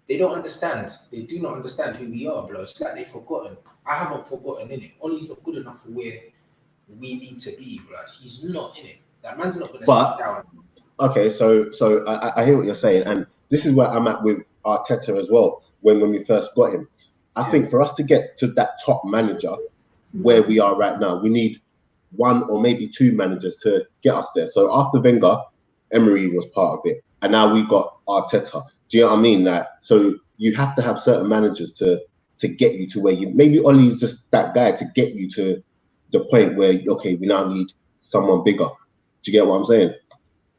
they don't understand. They do not understand who we are, bro. It's like they've forgotten. I haven't forgotten, innit? Ollie's not good enough for where we need to be, bro. He's not in it. That man's not going to sit down. Okay, so I hear what you're saying, and this is where I'm at with Arteta as well. When we first got him, I think for us to get to that top manager where we are right now, we need one or maybe two managers to get us there. So after Wenger, Emery was part of it, and now we got Arteta. Do you know what I mean? Like, so you have to have certain managers to get you to where you. Maybe Ollie's just that guy to get you to the point where okay, we now need someone bigger. Do you get what I'm saying?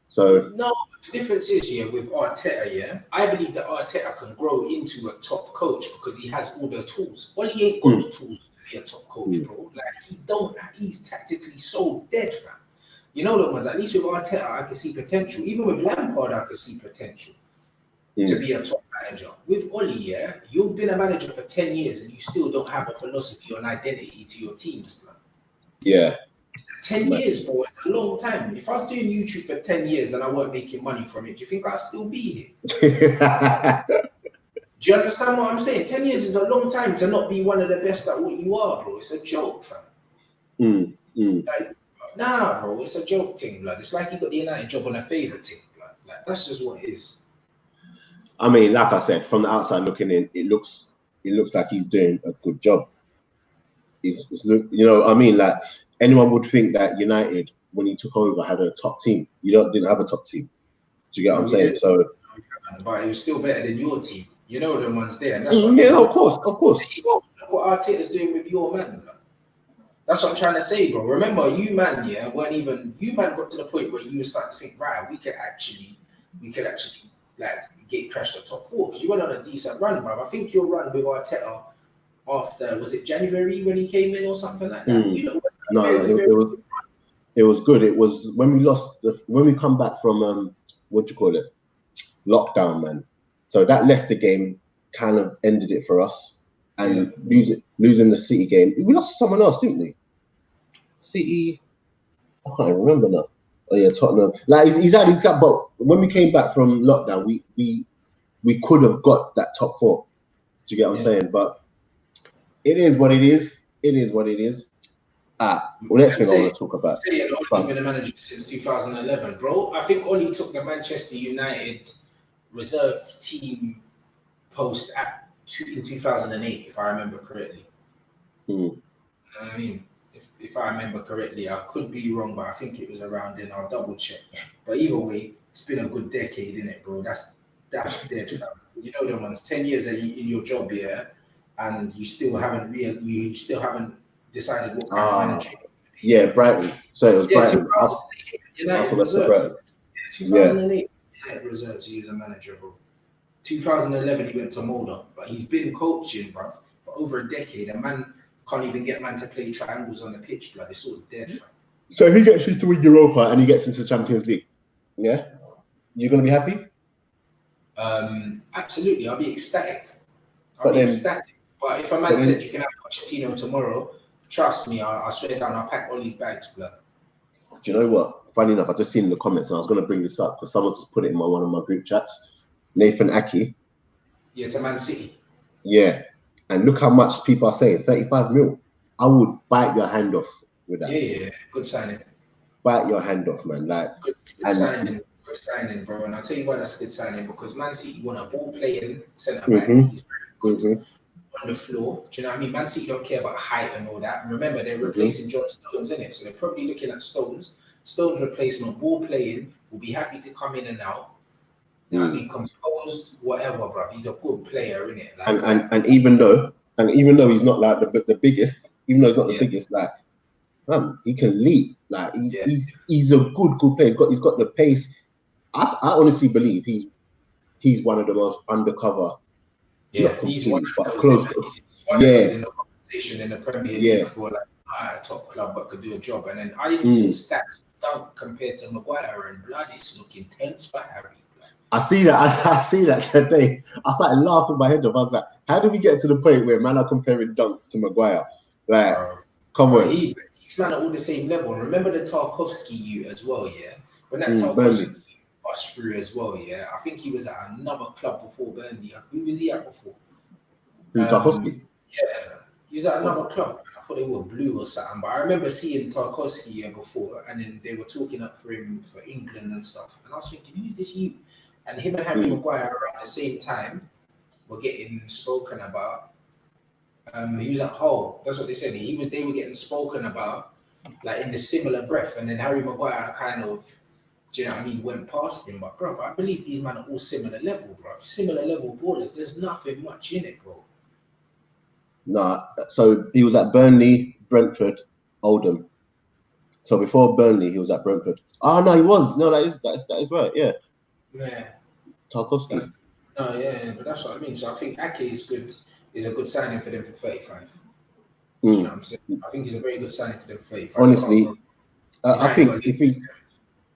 So no, the difference is with Arteta, I believe that Arteta can grow into a top coach because he has all the tools. Ollie ain't got the tools to be a top coach, bro. Like he don't. He's tactically so dead, fam. You know the ones. At least with Arteta, I can see potential. Even with Lampard, I can see potential to be a top manager. With Ollie, you've been a manager for 10 years and you still don't have a philosophy or an identity to your teams, man. Yeah. 10 years, bro, it's a long time. If I was doing YouTube for 10 years and I weren't making money from it, do you think I'd still be here? Do you understand what I'm saying? 10 years is a long time to not be one of the best at what you are, bro. It's a joke, fam. Like, nah, bro, it's a joke thing, blood. It's like you got the United job on a favour thing, blood. Like, that's just what it is. I mean, like I said, from the outside looking in, it looks like he's doing a good job. It's you know, I mean, like anyone would think that United, when he took over, had a top team. You didn't have a top team. Do you get what I'm saying? So, but it was still better than your team. You know the ones there. And that's of course. Look what Arteta's doing with your man. Blood. That's what I'm trying to say, bro. Remember, you man, weren't even you man got to the point where you were starting to think, right, we could actually like get crashed at top 4 because you went on a decent run, bro. I think your run with Arteta after was it January when he came in or something like that. You know, it was good. It was when we come back from what do you call it, lockdown, man. So that Leicester game kind of ended it for us, and losing the City game, we lost to someone else, didn't we? City, I can't even remember now. Oh yeah, Tottenham. Like he's got. But when we came back from lockdown, we could have got that top 4. Do you get what I'm saying? But it is what it is. It is what it is. Well, next thing I want to talk about. Ollie's been a manager since 2011, bro. I think Ollie took the Manchester United reserve team post in 2008, if I remember correctly. I mean, if I remember correctly, I could be wrong, but I think it was around then. I'll double check. But either way, it's been a good decade, innit, bro? That's dead, fam. You know them ones. 10 years in your job here, and you still haven't decided what kind of manager. Yeah, Brighton. So it was Brighton. 2008, United reserves he was a manager, bro. 2011 he went to Molde, but he's been coaching, bruv, for over a decade. A man can't even get man to play triangles on the pitch, blood. It's all dead, fam. So if he gets you to win Europa and he gets into Champions League, yeah, you're gonna be happy? Absolutely, I'll be ecstatic. But if a man said you can have Pochettino tomorrow, trust me, I swear down, I'll pack all these bags, blood. Do you know what? Funny enough, I just seen in the comments, and I was going to bring this up because someone just put it in one of my group chats. Nathan Aki. Yeah, to Man City. Yeah, and look how much people are saying 35 mil. I would bite your hand off with that. Yeah, good signing. Bite your hand off, man. Like good signing, bro. And I'll tell you why that's a good signing, because Man City want a ball playing centre back. He's very good on the floor. Do you know what I mean? Man City don't care about height and all that. And remember, they're replacing John Stones in it, so they're probably looking at Stones. Stones replacement, ball playing, will be happy to come in and out. You know what I mean? Composed, whatever, bro. He's a good player, innit? Like, and even though he's not like the biggest, even though he's not the biggest, like he can lead. Like he's a good player. He's got the pace. I honestly believe he's one of the most undercover. Yeah, he's one of those in the competition in the Premier League for like a top club but could do a job. And then I even see the stats don't compare to Maguire, and blood is looking tense for Harry. I see that today. I started laughing my head off. I was like, how did we get to the point where man are comparing Dunk to Maguire? Like, come on. He's man at all the same level. And remember the Tarkowski as well, yeah? When that Tarkowski bust through as well. Yeah, I think he was at another club before Burnley. Who was he at before? Who, Tarkowski? Yeah, he was at another club. I thought they were blue or something, but I remember seeing Tarkowski before, and then they were talking up for him for England and stuff. And I was thinking, who's this you? And him and Harry Maguire around the same time were getting spoken about. He was at Hull. That's what they said. They were getting spoken about, like in the similar breath. And then Harry Maguire kind of, do you know what I mean, went past him. But bro, I believe these men are all similar level, bro. Similar level ballers. There's nothing much in it, bro. Nah, so he was at Burnley, Brentford, Oldham. So before Burnley, he was at Brentford. Oh no, he was. No, that is right. Yeah. Yeah. Tarkowski. But that's what I mean. So I think Ake is a good signing for them for 35. Do you know what I'm saying? I think he's a very good signing for them for 35. Honestly, I think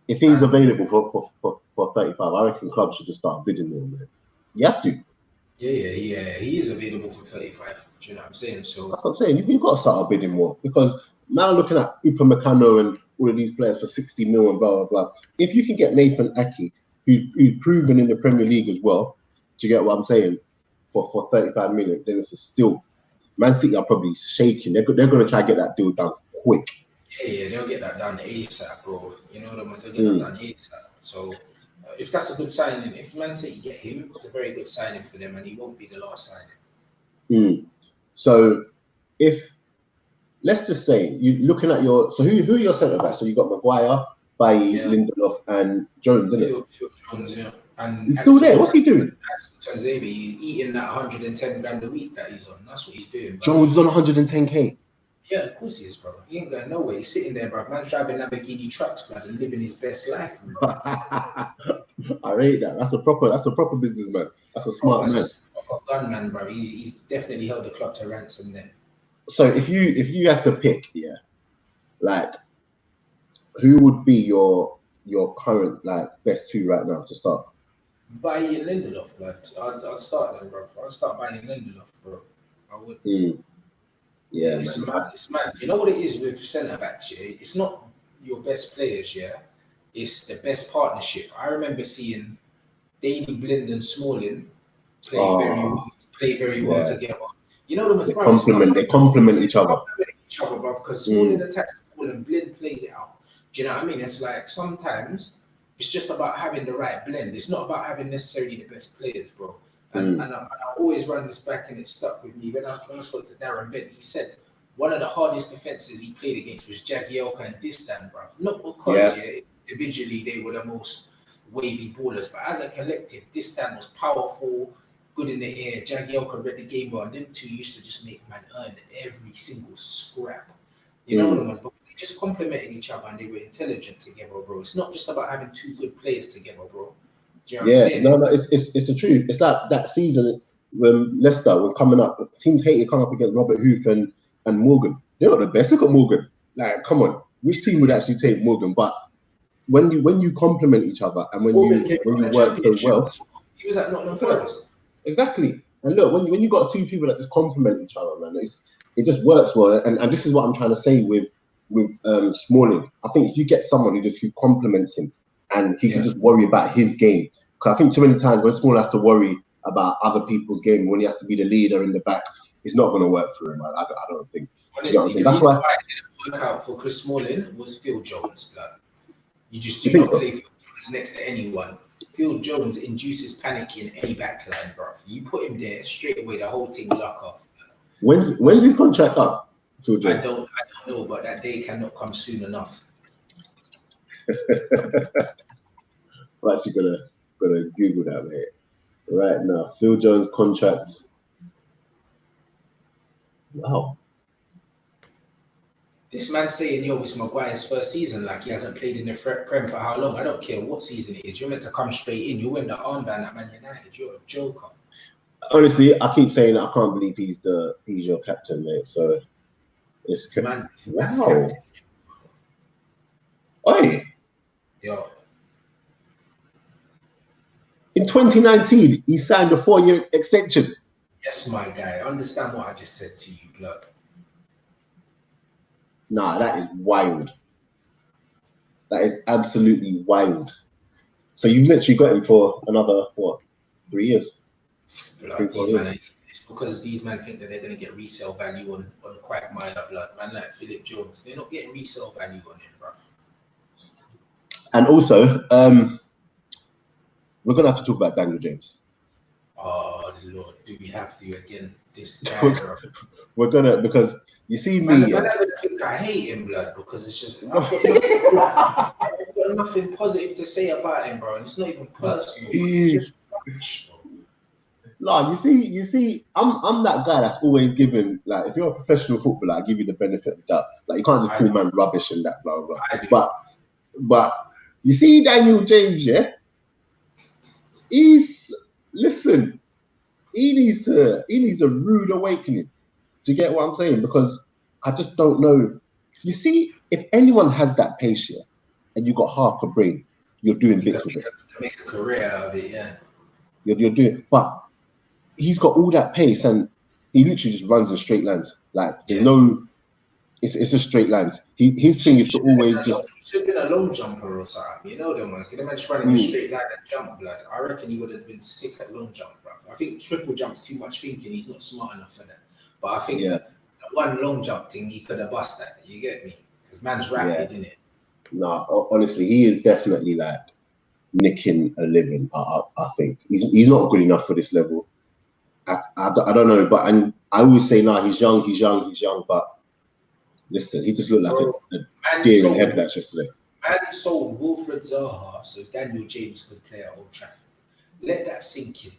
if he's available for 35, I reckon clubs should just start bidding more. Man. You have to. Yeah. He is available for 35. Do you know what I'm saying? So that's what I'm saying. You've got to start bidding more because now looking at Upamecano and all of these players for 60 mil and blah blah blah. If you can get Nathan Ake, who's proven in the Premier League as well, do you get what I'm saying? For 35 million, then it's a steal. Man City are probably shaking. They're going to try to get that deal done quick. Yeah, they'll get that done ASAP, bro. You know what I'm saying? They'll get that done ASAP. So if that's a good signing, if Man City get him, it's a very good signing for them, and he won't be the last signing. So if let's just say you looking at who are your centre backs? So you got Maguire, Bailly, Lindelof, and Jones, isn't it? Phil Jones, yeah. And he's still there. What's he doing? He's eating that 110 grand a week that he's on. That's what he's doing. Bro. Jones is on 110k. Yeah, of course he is, bro. He ain't going nowhere. He's sitting there, bro. Man's driving Lamborghini trucks, bro, and living his best life. I rate that. That's a proper businessman. That's a smart man. Proper gunman, bro. He's definitely held the club to ransom there. So if you had to pick, like who would be your current like best two right now to start? Bailly and Lindelof, blood. I'd start them, bro. I'd start Bailly and Lindelof, bro. I would. Yeah, it's mad. It's mad. You know what it is with centre backs, yeah? It's not your best players, yeah. It's the best partnership. I remember seeing Daley, Blind, and Smalling play very well together. You know them as they complement each other. Bro, because Smalling attacks the ball and Blind plays it out. Do you know what I mean? It's like sometimes it's just about having the right blend. It's not about having necessarily the best players, bro. And I always run this back, and it stuck with me. When I spoke to Darren Bent, he said one of the hardest defenses he played against was Jagielka and Distan, bro. Not because individually they were the most wavy ballers, but as a collective, Distan was powerful, good in the air. Jagielka read the game well, and them two used to just make man earn every single scrap. You know what I mean? But they just complemented each other, and they were intelligent together, bro. It's not just about having two good players together, bro. You know what I'm saying? No, it's the truth. It's like that season when Leicester were coming up, teams hated coming up against Robert Huth and Morgan. They're not the best. Look at Morgan. Like, come on, which team would actually take Morgan? But when you complement each other and when you work so well, he was at Nottingham Forest. Exactly. And look, when you got two people that just complement each other, man, it just works well. And this is what I'm trying to say with Smalling. I think if you get someone who complements him, and he can just worry about his game. Because I think too many times when Small has to worry about other people's game, when he has to be the leader in the back, it's not going to work for him. I don't think. Honestly, that's why it didn't work out for Chris Smalling was Phil Jones. Like, you just do not play Phil Jones next to anyone. Phil Jones induces panic in any backline, bro. You put him there, straight away the whole thing lock off. When's his contract up, Phil Jones? I don't know, but that day cannot come soon enough. I'm actually gonna Google that, mate. Right now, Phil Jones contract. Wow. This man's saying, yo, it's Maguire's first season, like he hasn't played in the Prem for how long. I don't care what season it is. You're meant to come straight in. You win the armband at Man United. You're a joker. Honestly, I keep saying I can't believe he's your captain, mate. So it's man's wow. Oi. Yo. In 2019, he signed a 4-year extension. Yes, my guy. Understand what I just said to you, blood. Nah, that is wild. That is absolutely wild. So you've literally got him for another, what, 3 years? Like these man, it's because these men think that they're going to get resale value on Quagmire, blood. Man like Philip Jones, they're not getting resale value on him, bruv. And also, we're going to have to talk about Daniel James. Oh, Lord, do we have to again? This guy, bro. We're going to, because you see me... Man, I don't think I hate him, blood, because it's just... I've got nothing positive to say about him, bro. And it's not even personal. It's just rubbish, bro. No, you see, I'm that guy that's always given, like, if you're a professional footballer, I give you the benefit of the doubt. Like, you can't just call man rubbish and that, blah, blah, blah. But you see Daniel James, yeah? Listen, he needs a rude awakening. Do you get what I'm saying? Because I just don't know. You see, if anyone has that pace here and you got half a brain, you're doing bits with it. You can make a career out of it, yeah. You're doing, but he's got all that pace and he literally just runs in straight lines. Like there's no, it's just straight lines. His thing is to always just. Should have been a long jumper or something, you know them ones. Can you imagine running a straight line and jump, blood? I reckon he would have been sick at long jump, bro. I think triple jump's too much thinking. He's not smart enough for that. But I think one long jump thing he could have bust that. You get me? Because man's rapid, isn't it? No, honestly, he is definitely like nicking a living. I think he's not good enough for this level. I don't know, but I always say, nah, he's young. But listen, he just looked like a deer in headlights yesterday. Man sold Wilfred Zaha so Daniel James could play at Old Trafford. Let that sink in.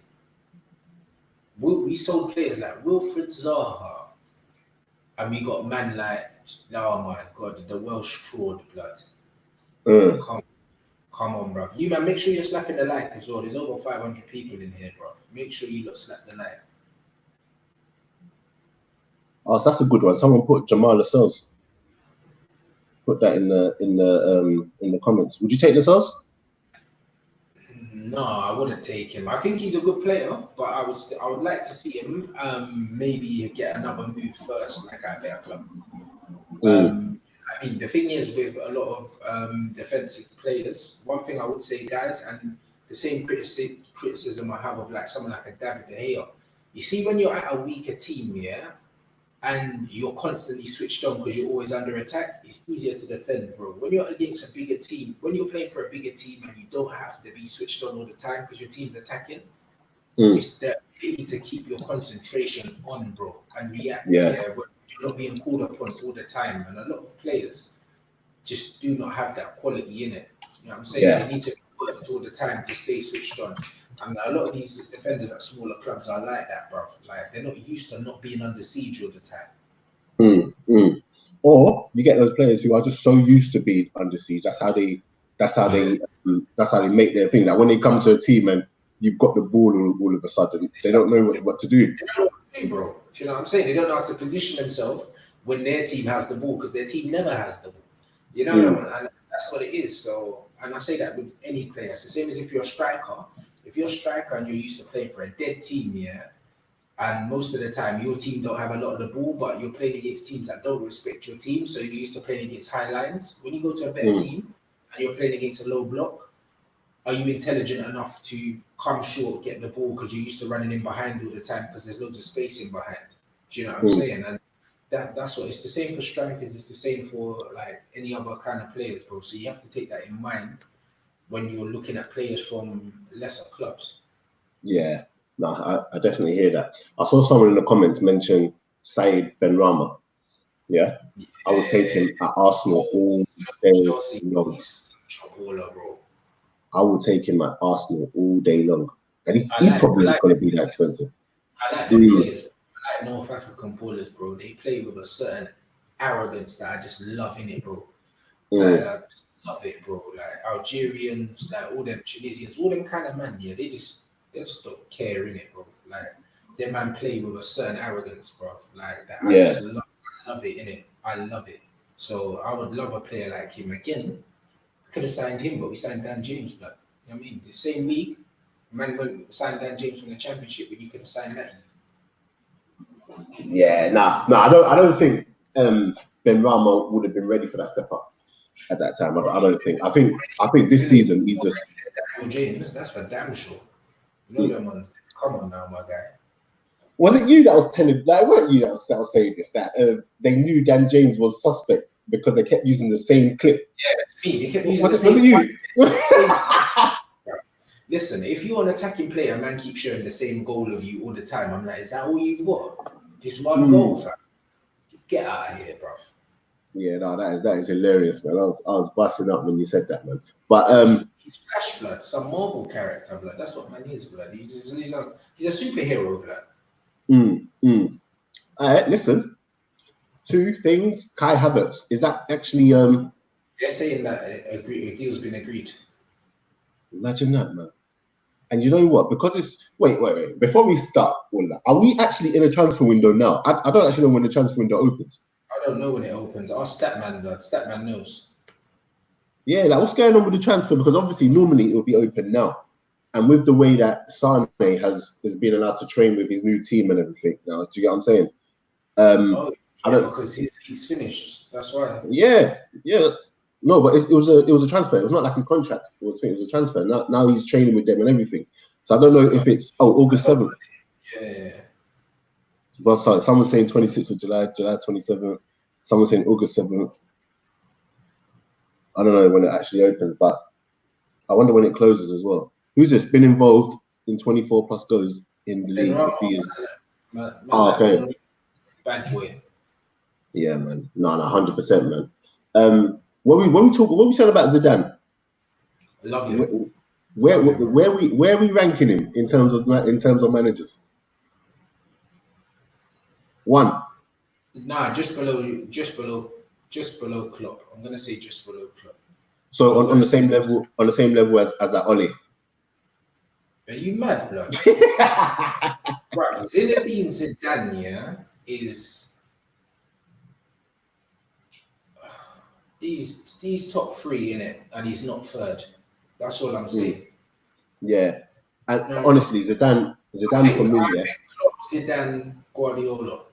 We sold players like Wilfred Zaha, and we got man like, oh my God, the Welsh fraud, blood. Come on, bruv. You man, make sure you're slapping the like as well. There's over 500 people in here, bruv. Make sure you slap the like. Oh, so that's a good one. Someone put Jamal Lascelles. Put that in the comments. Would you take Lascelles? No, I wouldn't take him. I think he's a good player, but I would like to see him maybe get another move first, like at a better club. I mean, the thing is with a lot of defensive players, one thing I would say, guys, and the same criticism I have of like someone like a David De Gea, you see when you're at a weaker team, and you're constantly switched on because you're always under attack, it's easier to defend, bro. When you're against a bigger team, when you're playing for a bigger team and you don't have to be switched on all the time because your team's attacking, it's the ability to keep your concentration on, bro, and react. When you're not being called upon all the time. And a lot of players just do not have that quality in it. You know what I'm saying? They need to work all the time to stay switched on. And a lot of these defenders at smaller clubs are like that, bro. Like they're not used to not being under siege all the time. Or you get those players who are just so used to being under siege. That's how they make their thing. Like when they come to a team and you've got the ball all of a sudden, they don't know what to do. They don't know what to do, bro. Do you know what I'm saying? They don't know how to position themselves when their team has the ball because their team never has the ball. You know, and that's what it is. So, and I say that with any player. It's the same as if you're a striker. If you're a striker and you're used to playing for a dead team, and most of the time your team don't have a lot of the ball, but you're playing against teams that don't respect your team, so you're used to playing against high lines. When you go to a better team and you're playing against a low block, are you intelligent enough to come short, get the ball because you're used to running in behind all the time because there's loads of space in behind? Do you know what I'm saying? And that's what it's the same for strikers. It's the same for like any other kind of players, bro. So you have to take that in mind when you're looking at players from lesser clubs. Yeah, no, I definitely hear that. I saw someone in the comments mention Said Benrahma. Yeah, I would take him at Arsenal all day long. I will take him at Arsenal all day long. And he probably not going to be that expensive. I like them players. I like North African ballers, bro. They play with a certain arrogance that I just love in it, bro. Like, I just love it, bro. Like Algerians, like all them Tunisians, all them kind of man, they just don't care in it, bro. Like them man play with a certain arrogance, bro. Like that, I just love it in it. I love it. So I would love a player like him again. We could have signed him, but we signed Dan James, but you know what I mean? The same league, man went signed Dan James from the Championship, but you could have signed that. Yeah, I don't think Benrahma would have been ready for that step up. at that time. I don't think. I think this season he's just. Daniel James, that's for damn sure. You know them ones. Come on now, my guy. Was it you that was telling? Like, weren't you that was saying this? That they knew Dan James was suspect because they kept using the same clip. Yeah, it's me. They kept using Was the it you? Listen, if you're an attacking player, man, keep showing the same goal of you all the time. I'm like, is that all you've got? Just one goal, fam. Get out of here, bro. Yeah, no, that is hilarious, man. I was busting up when you said that, man. But he's Flash blood, some Marvel character blood. That's what man is, blood. He's a superhero blood. All right, listen. 2 things. Kai Havertz, is that actually They're saying that a deal's been agreed. Imagine that, man. And you know what? Because it's wait. Before we start all that, are we actually in a transfer window now? I don't actually know when the transfer window opens. I don't know when it opens. Ask Statman, blood. Statman knows. Yeah, like what's going on with the transfer? Because obviously normally it will be open now. And with the way that Sane is being allowed to train with his new team and everything now, do you get what I'm saying? Because he's finished. That's why. Yeah. No, but it was a transfer. It was not like his contract. It was a transfer. Now he's training with them and everything. So I don't know if it's August 7th. Yeah. Well, sorry, someone's saying 26th of July 27th. Someone's saying August 7th. I don't know when it actually opens, but I wonder when it closes as well. Who's this? Been involved in 24 plus goals in the league for 3 years. Okay. Bad boy. Yeah, man. No, 100%, man. What we said about Zidane? I love you. Where are we ranking him in terms of managers? 1. Nah, just below Klopp. I'm gonna say just below Klopp. So on the same level as that Ole. Are you mad, blood? Right, Zinedine Zidane, is he's top 3 in it, and he's not 3rd. That's all I'm saying. Yeah, and honestly, Zidane for me, yeah. Klopp, Zidane, Guardiola.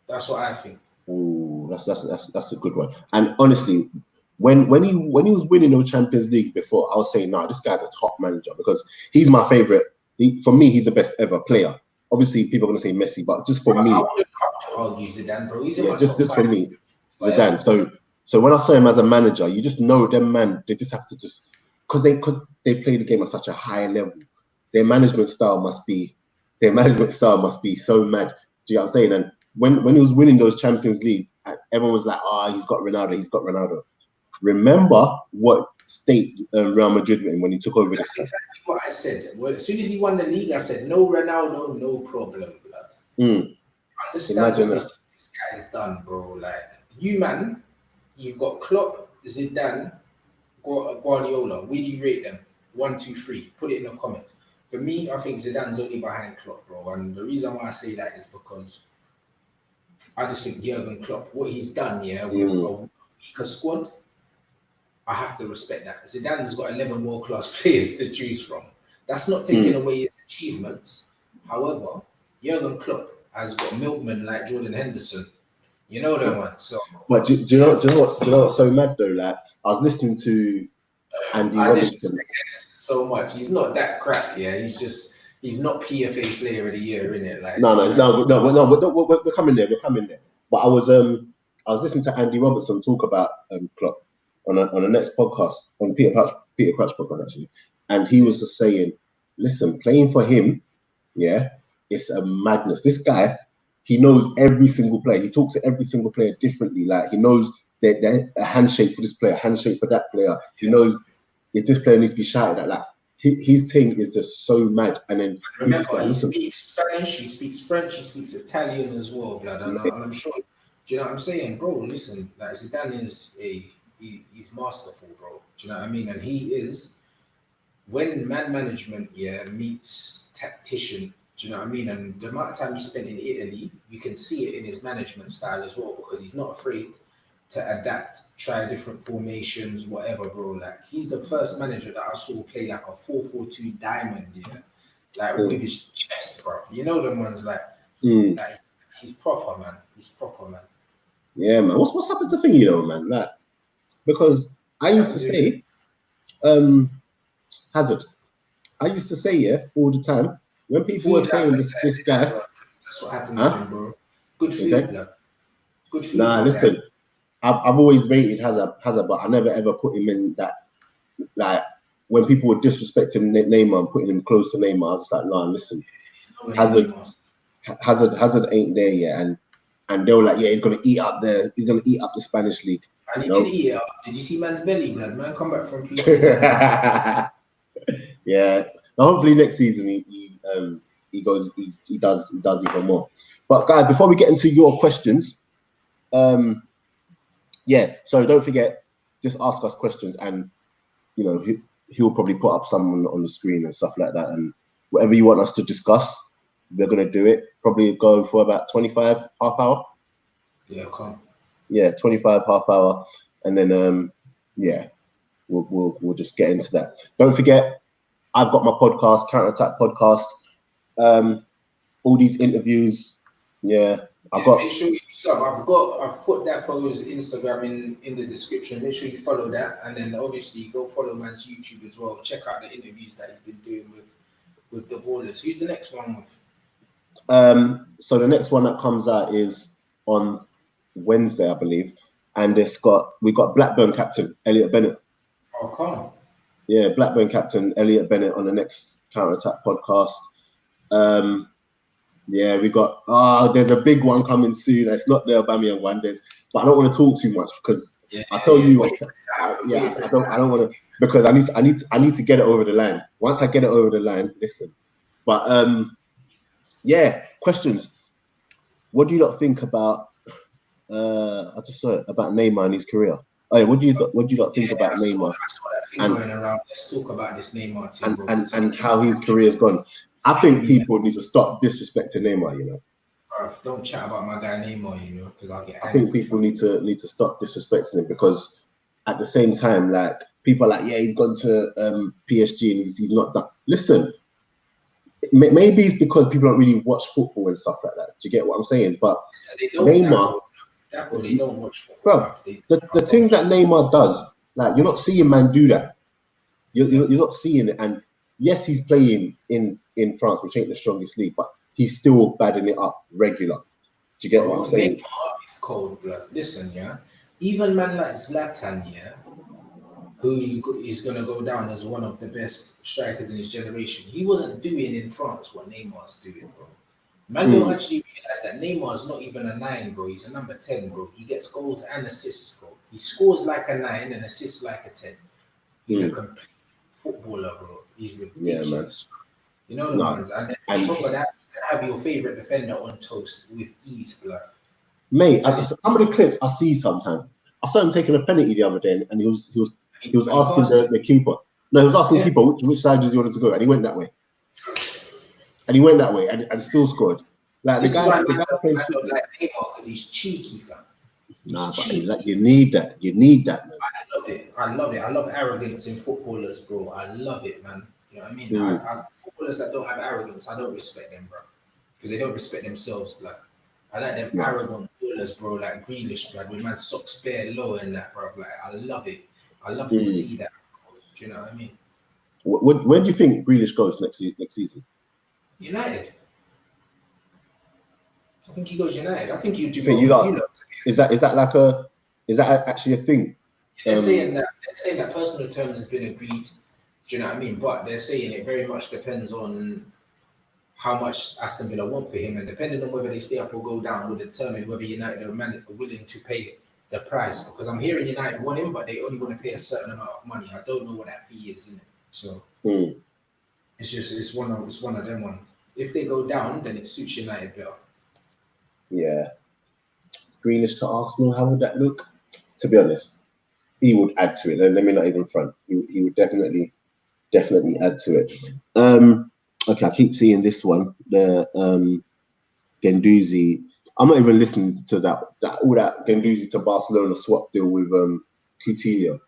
That's what I think. Ooh, that's a good one. And honestly, when he was winning the Champions League before, I was saying, nah, this guy's a top manager because he's my favorite. For me, he's the best ever player. Obviously, people are gonna say Messi, but just for me, I would argue Zidane, bro. He's in my just top for me, Zidane. So when I saw him as a manager, you just know them, man. They just have to because they play the game at such a high level. Their management style must be so mad. Do you know what I'm saying? And when he was winning those Champions Leagues, everyone was like, he's got Ronaldo. Remember what state Real Madrid were in when he took over this. That's exactly what I said. Well, as soon as he won the league, I said, no Ronaldo, no problem, blood. Understand what this guy's done, bro. Like, you've got Klopp, Zidane, Guardiola. Where do you rate them? 1, 2, 3. Put it in the comments. For me, I think Zidane's only behind Klopp, bro. And the reason why I say that is because I just think Jurgen Klopp, what he's done, with a weaker squad, I have to respect that. Zidane's got 11 world-class players to choose from. That's not taking away his achievements. However, Jurgen Klopp has got milkmen like Jordan Henderson. You know that one. So, but do you know what's so mad though? Like, I was listening to Andy Robertson. So much. He's not that crap. Yeah, he's not PFA Player of the Year, innit? Like, no. We're coming there. But I was listening to Andy Robertson talk about Klopp on a next podcast, on Peter Crouch podcast actually, and he was just saying, listen, playing for him, it's a madness. This guy, he knows every single player. He talks to every single player differently. Like, he knows that a handshake for this player, a handshake for that player. He knows if this player needs to be shouted at. Like, his thing is just so mad. And then remember, he speaks Spanish, he speaks French, he speaks Italian as well, blood. And I'm sure. Do you know what I'm saying, bro? Listen, like, Zidane is he's masterful, bro. Do you know what I mean? And he is, when man management meets tactician. Do you know what I mean? And the amount of time he spent in Italy, you can see it in his management style as well, because he's not afraid to adapt, try different formations, whatever, bro. Like, he's the first manager that I saw play like a 4-4-2 diamond, with his chest, bro. You know them ones, like he's proper, man. Yeah, man. What's happened to Thingy though, man? Like, because I used to say, Hazard. I used to say, yeah, all the time when people were Food saying habit, this guy, that's what happened to huh? him, bro. Good You food, say? blood. Good food, Nah, my guy. listen. I've always rated Hazard, but I never ever put him in that. Like when people were disrespecting Neymar and putting him close to Neymar, I was just like, nah, listen, He's nowhere near Hazard, Neymar. Hazard ain't there yet, and they were like, yeah, he's gonna eat up the Spanish league. And he did No. eat it up. Did you see man's belly, blood? Man, come back from pre-season. Yeah. Now, hopefully next season he does even more. But guys, before we get into your questions, yeah. So don't forget, just ask us questions, and you know he'll probably put up some on the screen and stuff like that, and whatever you want us to discuss, we're gonna do it. Probably go for about 25 half hour. Yeah, come. Yeah, 25 half hour, and then yeah, we'll just get into that. Don't forget, I've got my podcast, Counter Attack Podcast. All these interviews. Yeah, Make sure you sub. I've put that post Instagram in the description. Make sure you follow that, and then obviously go follow man's YouTube as well. Check out the interviews that he's been doing with the ballers. Who's the next one with? So the next one that comes out is on Wednesday, I believe, and we got Blackburn captain Elliot Bennett. Oh, come. Yeah, Blackburn captain Elliot Bennett on the next Counter Attack Podcast. Yeah, we got there's a big one coming soon. It's not the Aubameyang one. But I don't want to talk too much because I don't want to, because I need to get it over the line. Once I get it over the line, listen. But yeah, questions. What do you lot think about? I just saw it about Neymar and his career. Oh, yeah, what do you lot think about Neymar? I saw that thing going around. Let's talk about this Neymar thing, and how his career's gone. I think people need to stop disrespecting Neymar. You know, don't chat about my guy Neymar. You know, because I'll get. I think people need to stop disrespecting him, because at the same time, like people are like, yeah, he's gone to PSG and he's not done. Listen, maybe it's because people don't really watch football and stuff like that. Do you get what I'm saying? But Neymar. They don't watch football. Bro, the things that Neymar does, like you're not seeing man do that. You're not seeing it. And yes, he's playing in France, which ain't the strongest league, but he's still badding it up regular. Do you get what I'm saying? Neymar is cold blood. Listen, yeah. Even man like Zlatan, yeah, who is gonna go down as one of the best strikers in his generation. He wasn't doing in France what Neymar's doing, bro. Man don't actually realize that Neymar's not even a 9, bro. He's a number 10, bro. He gets goals and assists, bro. He scores like a 9 and assists like a 10. He's a complete footballer, bro. He's ridiculous. Yeah, you know the ones. And then on top of that, you have your favorite defender on toast with ease, blood. Mate, some of the clips I see sometimes. I saw him taking a penalty the other day, and he was asking the keeper. No, he was asking the keeper which side does he want to go, and he went that way. And still scored. Like the guy plays. I don't like Neymar because he's cheeky, fam. But you need that. You need that, man. I love it. I love arrogance in footballers, bro. I love it, man. You know what I mean? Footballers that don't have arrogance, I don't respect them, bro. Because they don't respect themselves, blood. I like them arrogant ballers, bro, like Grealish, blood, with man socks bare low and that, bro. Like, I love it. I love to see that. Do you know what I mean? Where do you think Grealish goes next season? United. I think he goes United. I think he'd do Is that actually a thing? They're saying that personal terms has been agreed. Do you know what I mean? But they're saying it very much depends on how much Aston Villa want for him, and depending on whether they stay up or go down will determine whether United are willing to pay the price. Because I'm hearing United want him, but they only want to pay a certain amount of money. I don't know what that fee is in it. So it's one of them ones. If they go down, then it suits United better. Yeah. Greenish to Arsenal, how would that look? To be honest, he would add to it. Let me not even front. He would definitely add to it. Okay, I keep seeing this one. The Guendouzi. I'm not even listening to that Guendouzi to Barcelona swap deal with Coutinho.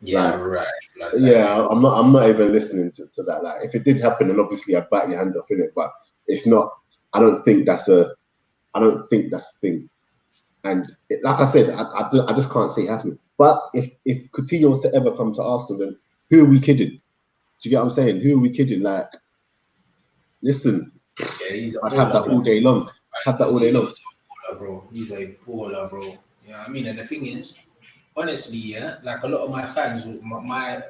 Yeah, right. I'm not even listening to that. Like, if it did happen, then obviously I'd bite your hand off in it. But it's not. I don't think that's a thing. And like I said, I just can't see it happening. But if Coutinho was to ever come to Arsenal, then who are we kidding? Do you get what I'm saying? Who are we kidding? Like, listen, Yeah, he's a I'd have that baller, all day long. Have that all day long. Coutinho's a baller, bro. He's a baller, bro. You know what I mean? And the thing is, honestly, yeah, like a lot of my fans, not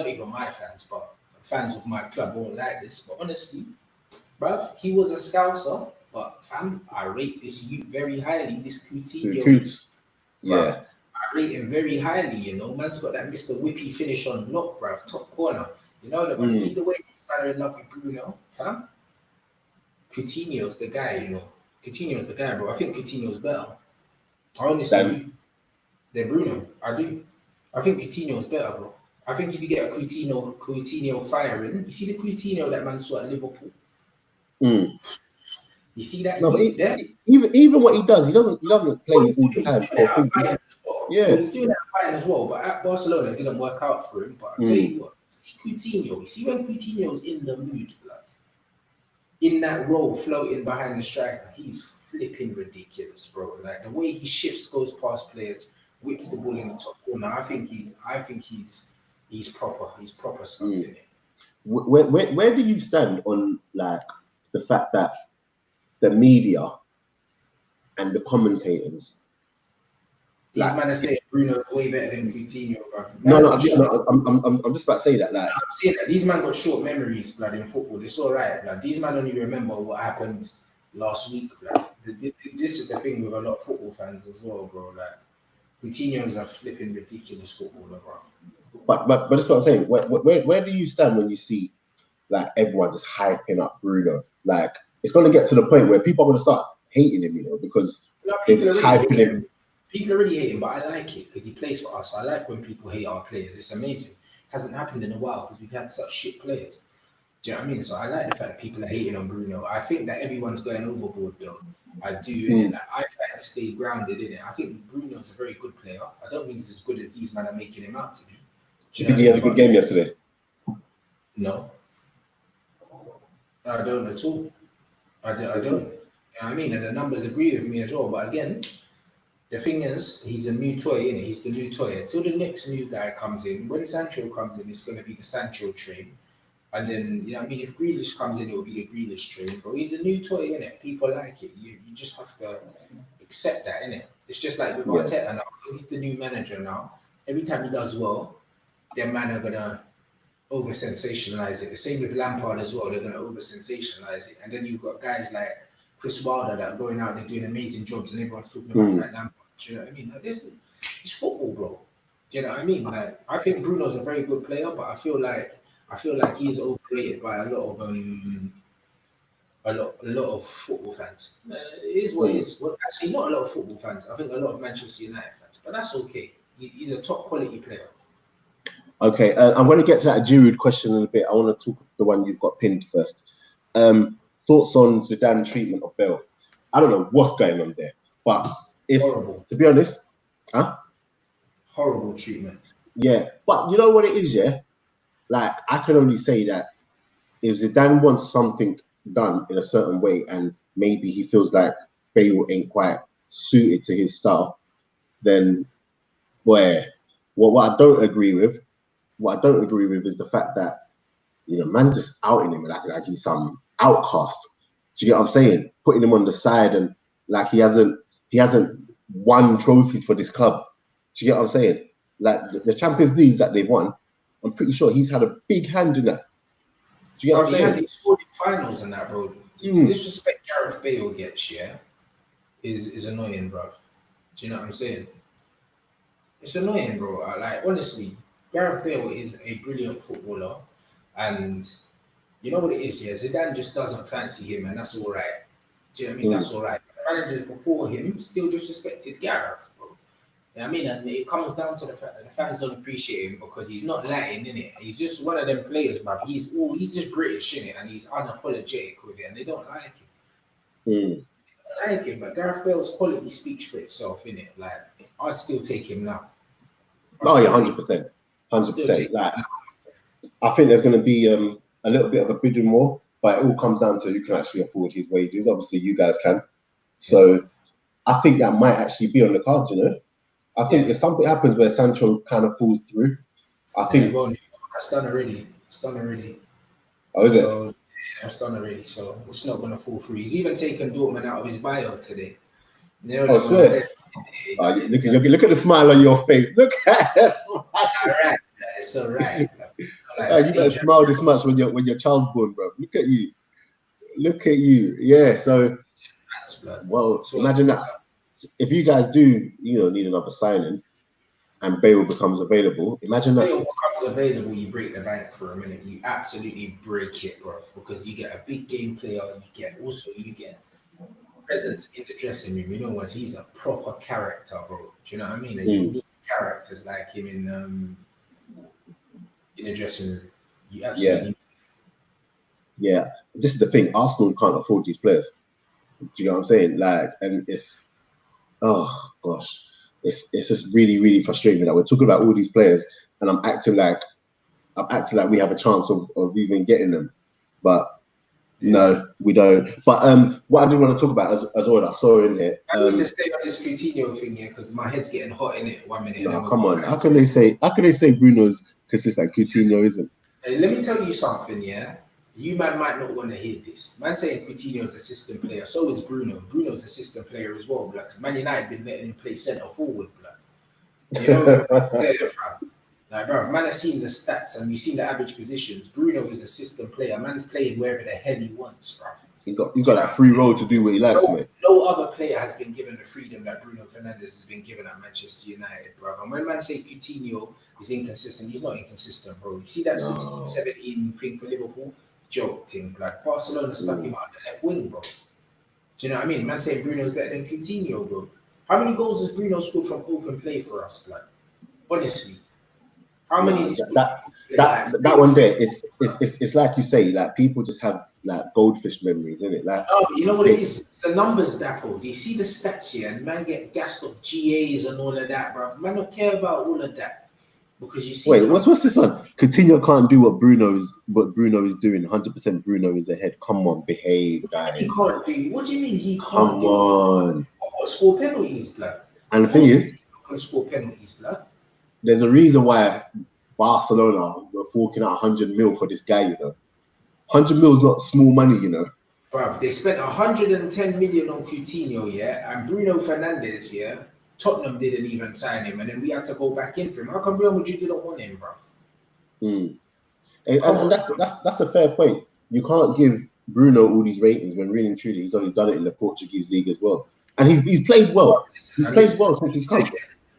even my fans, but fans of my club won't like this. But honestly, bruv, he was a scouser, but fam, I rate this youth very highly. This Coutinho, Coots. bruv, Yeah. I rate him very highly. You know, man's got that Mr. Whippy finish on lock, bruv, top corner. You know that, man. You see the way he's in love with Bruno, fam. Coutinho's the guy, you know. Coutinho's the guy, bro. I think Coutinho's better. I honestly do. Than Bruno. I do. I think Coutinho's better, bro. I think if you get a Coutinho firing, you see the Coutinho that man saw at Liverpool. Mm. You see that? No, but there? even what he does, he doesn't play all the time. Yeah, he's doing that at Bayern as well. But at Barcelona, it didn't work out for him. But I tell you what, Coutinho. You see when Coutinho's in the mood, blood, in that role, floating behind the striker, he's flipping ridiculous, bro. Like the way he shifts, goes past players, whips the ball in the top corner. I think he's proper. He's proper stuff in it. Where do you stand on like the fact that the media and the commentators? These men are saying Bruno's way better than Coutinho, bro. I'm just about to say that. Like, I'm saying that these men got short memories, blood, in football. It's all right, blood. These men only remember what happened last week, blood. This is the thing with a lot of football fans as well, bro. Like, Coutinho is a flipping ridiculous footballer, bro. But that's what I'm saying. Where do you stand when you see like everyone just hyping up Bruno? Like, it's going to get to the point where people are going to start hating him, you know, because it's hyping him. People already hate him, but I like it because he plays for us. I like when people hate our players. It's amazing. It hasn't happened in a while because we've had such shit players. Do you know what I mean? So I like the fact that people are hating on Bruno. I think that everyone's going overboard, though. I do, innit? Like, I try to stay grounded, innit? I think Bruno's a very good player. I don't think he's as good as these men are making him out to be. Do you think he had a good game yesterday? No. I don't at all. I don't. You know what I mean? And the numbers agree with me as well. But again, the thing is, he's a new toy, innit? He's the new toy. Until the next new guy comes in, when Sancho comes in, it's going to be the Sancho train. And then, you know what I mean? If Grealish comes in, it will be the Grealish train. But he's a new toy, innit? People like it. You just have to accept that, innit? It's just like with Arteta now, because he's the new manager now. Every time he does well, their man are going to over-sensationalize it. The same with Lampard as well. They're going to over-sensationalize it. And then you've got guys like Chris Wilder that are going out, they're doing amazing jobs, and everyone's talking about Frank Lampard. Do you know what I mean? Like, this is football, bro. Do you know what I mean? Like, I think Bruno's a very good player, but I feel like he's overrated by a lot of football fans. It is what it is. Well, actually, not a lot of football fans. I think a lot of Manchester United fans, but that's okay. He's a top quality player. Okay, I'm going to get to that Giroud question in a bit. I want to talk the one you've got pinned first. Thoughts on Zidane's treatment of Bale? I don't know what's going on there, but horrible. To be honest, horrible treatment. Yeah, but you know what it is, yeah? Like, I can only say that if Zidane wants something done in a certain way and maybe he feels like Bale ain't quite suited to his style, then, boy, what I don't agree with is the fact that, you know, man just outing him like he's some outcast. Do you get what I'm saying? Putting him on the side and like he hasn't won trophies for this club. Do you get what I'm saying? Like the Champions Leagues that they've won, I'm pretty sure he's had a big hand in that. Do you get what I'm saying? He scored in finals and that, bro. The disrespect Gareth Bale gets, is annoying, bro. Do you know what I'm saying? It's annoying, bro. Like, honestly, Gareth Bale is a brilliant footballer, and you know what it is, Zidane just doesn't fancy him, and that's all right. Do you know what I mean? That's all right. The managers before him still disrespected Gareth, bro. You know what I mean? And it comes down to the fact that the fans don't appreciate him because he's not Latin, innit? He's just one of them players, bruv. He's just British, innit? And he's unapologetic with it, and they don't like him. They don't like him, but Gareth Bale's quality speaks for itself, innit? Like, I'd still take him now. 100%. 100%. Like, I think there's going to be a little bit of a bidding war, but it all comes down to who can actually afford his wages. Obviously, you guys can. So I think that might actually be on the cards, you know? I think if something happens where Sancho kind of falls through, I think. Well, that's done already. It's done already. Oh, is it? So yeah, that's done already. So it's not gonna fall through. He's even taken Dortmund out of his bio today. You know, Oh, them ones swear. Look at the smile on your face. Look at that smile. Alright, it's alright. You better smile this much when your child's born, bro. Look at you. Look at you. Yeah. So, well, imagine that. If you guys do, need another signing, and Bale becomes available, imagine that. Bale becomes available, you break the bank for a minute. You absolutely break it, bro, because you get a big game player. You get presence in the dressing room. You know what? He's a proper character, bro. Do you know what I mean? And you need characters like him in the dressing room. You absolutely. Yeah. This is the thing. Arsenal can't afford these players. Do you know what I'm saying? Like, and it's, oh gosh, it's just really, really frustrating that we're talking about all these players, and I'm acting like we have a chance of even getting them, but no, we don't. But what I do want to talk about as well, I saw in here. I need to stay on this Coutinho thing here because my head's getting hot in it 1 minute. No, come on. How can they say Bruno's consistent? Coutinho isn't? Hey, let me tell you something, yeah. You man might not want to hear this. Man saying Coutinho's a system player, so is Bruno. Bruno's a system player as well, because Man United been letting him play centre forward, blood. You know, like, bro, man has seen the stats and we've seen the average positions. Bruno is a system player. Man's playing wherever the hell he wants, bro. He's got that free role to do what he likes, mate. No other player has been given the freedom that Bruno Fernandes has been given at Manchester United, bro. And when man say Coutinho is inconsistent, he's not inconsistent, bro. You see that 16, 17 thing for Liverpool? Joke thing, like Barcelona stuck him out the left wing, bro. Do you know what I mean? Man saying Bruno's better than Coutinho, bro. How many goals has Bruno scored from open play for us, blood? Honestly. How many is that one there? It's like you say, like people just have like goldfish memories, isn't it? Like, oh, you know what it is? It's the numbers, Dapo. They see the stats here, and man get gassed off GAs and all of that, bro. Man don't care about all of that because you see. Wait, what's this one? Coutinho can't do what Bruno is doing. 100% Bruno is ahead. Come on, behave, guys. He can't do. What do you mean he can't? Come on. Score penalties, blood. And the thing is, can score penalties, blood. There's a reason why Barcelona were forking out 100 mil for this guy, 100 mil is not small money, Bruv, they spent 110 million on Coutinho, yeah, and Bruno Fernandes, yeah. Tottenham didn't even sign him, and then we had to go back in for him. How come Real Madrid didn't want him, bruv? And that's a fair point. You can't give Bruno all these ratings when really and truly he's only done it in the Portuguese league as well, and he's played well. He's played well since he's come.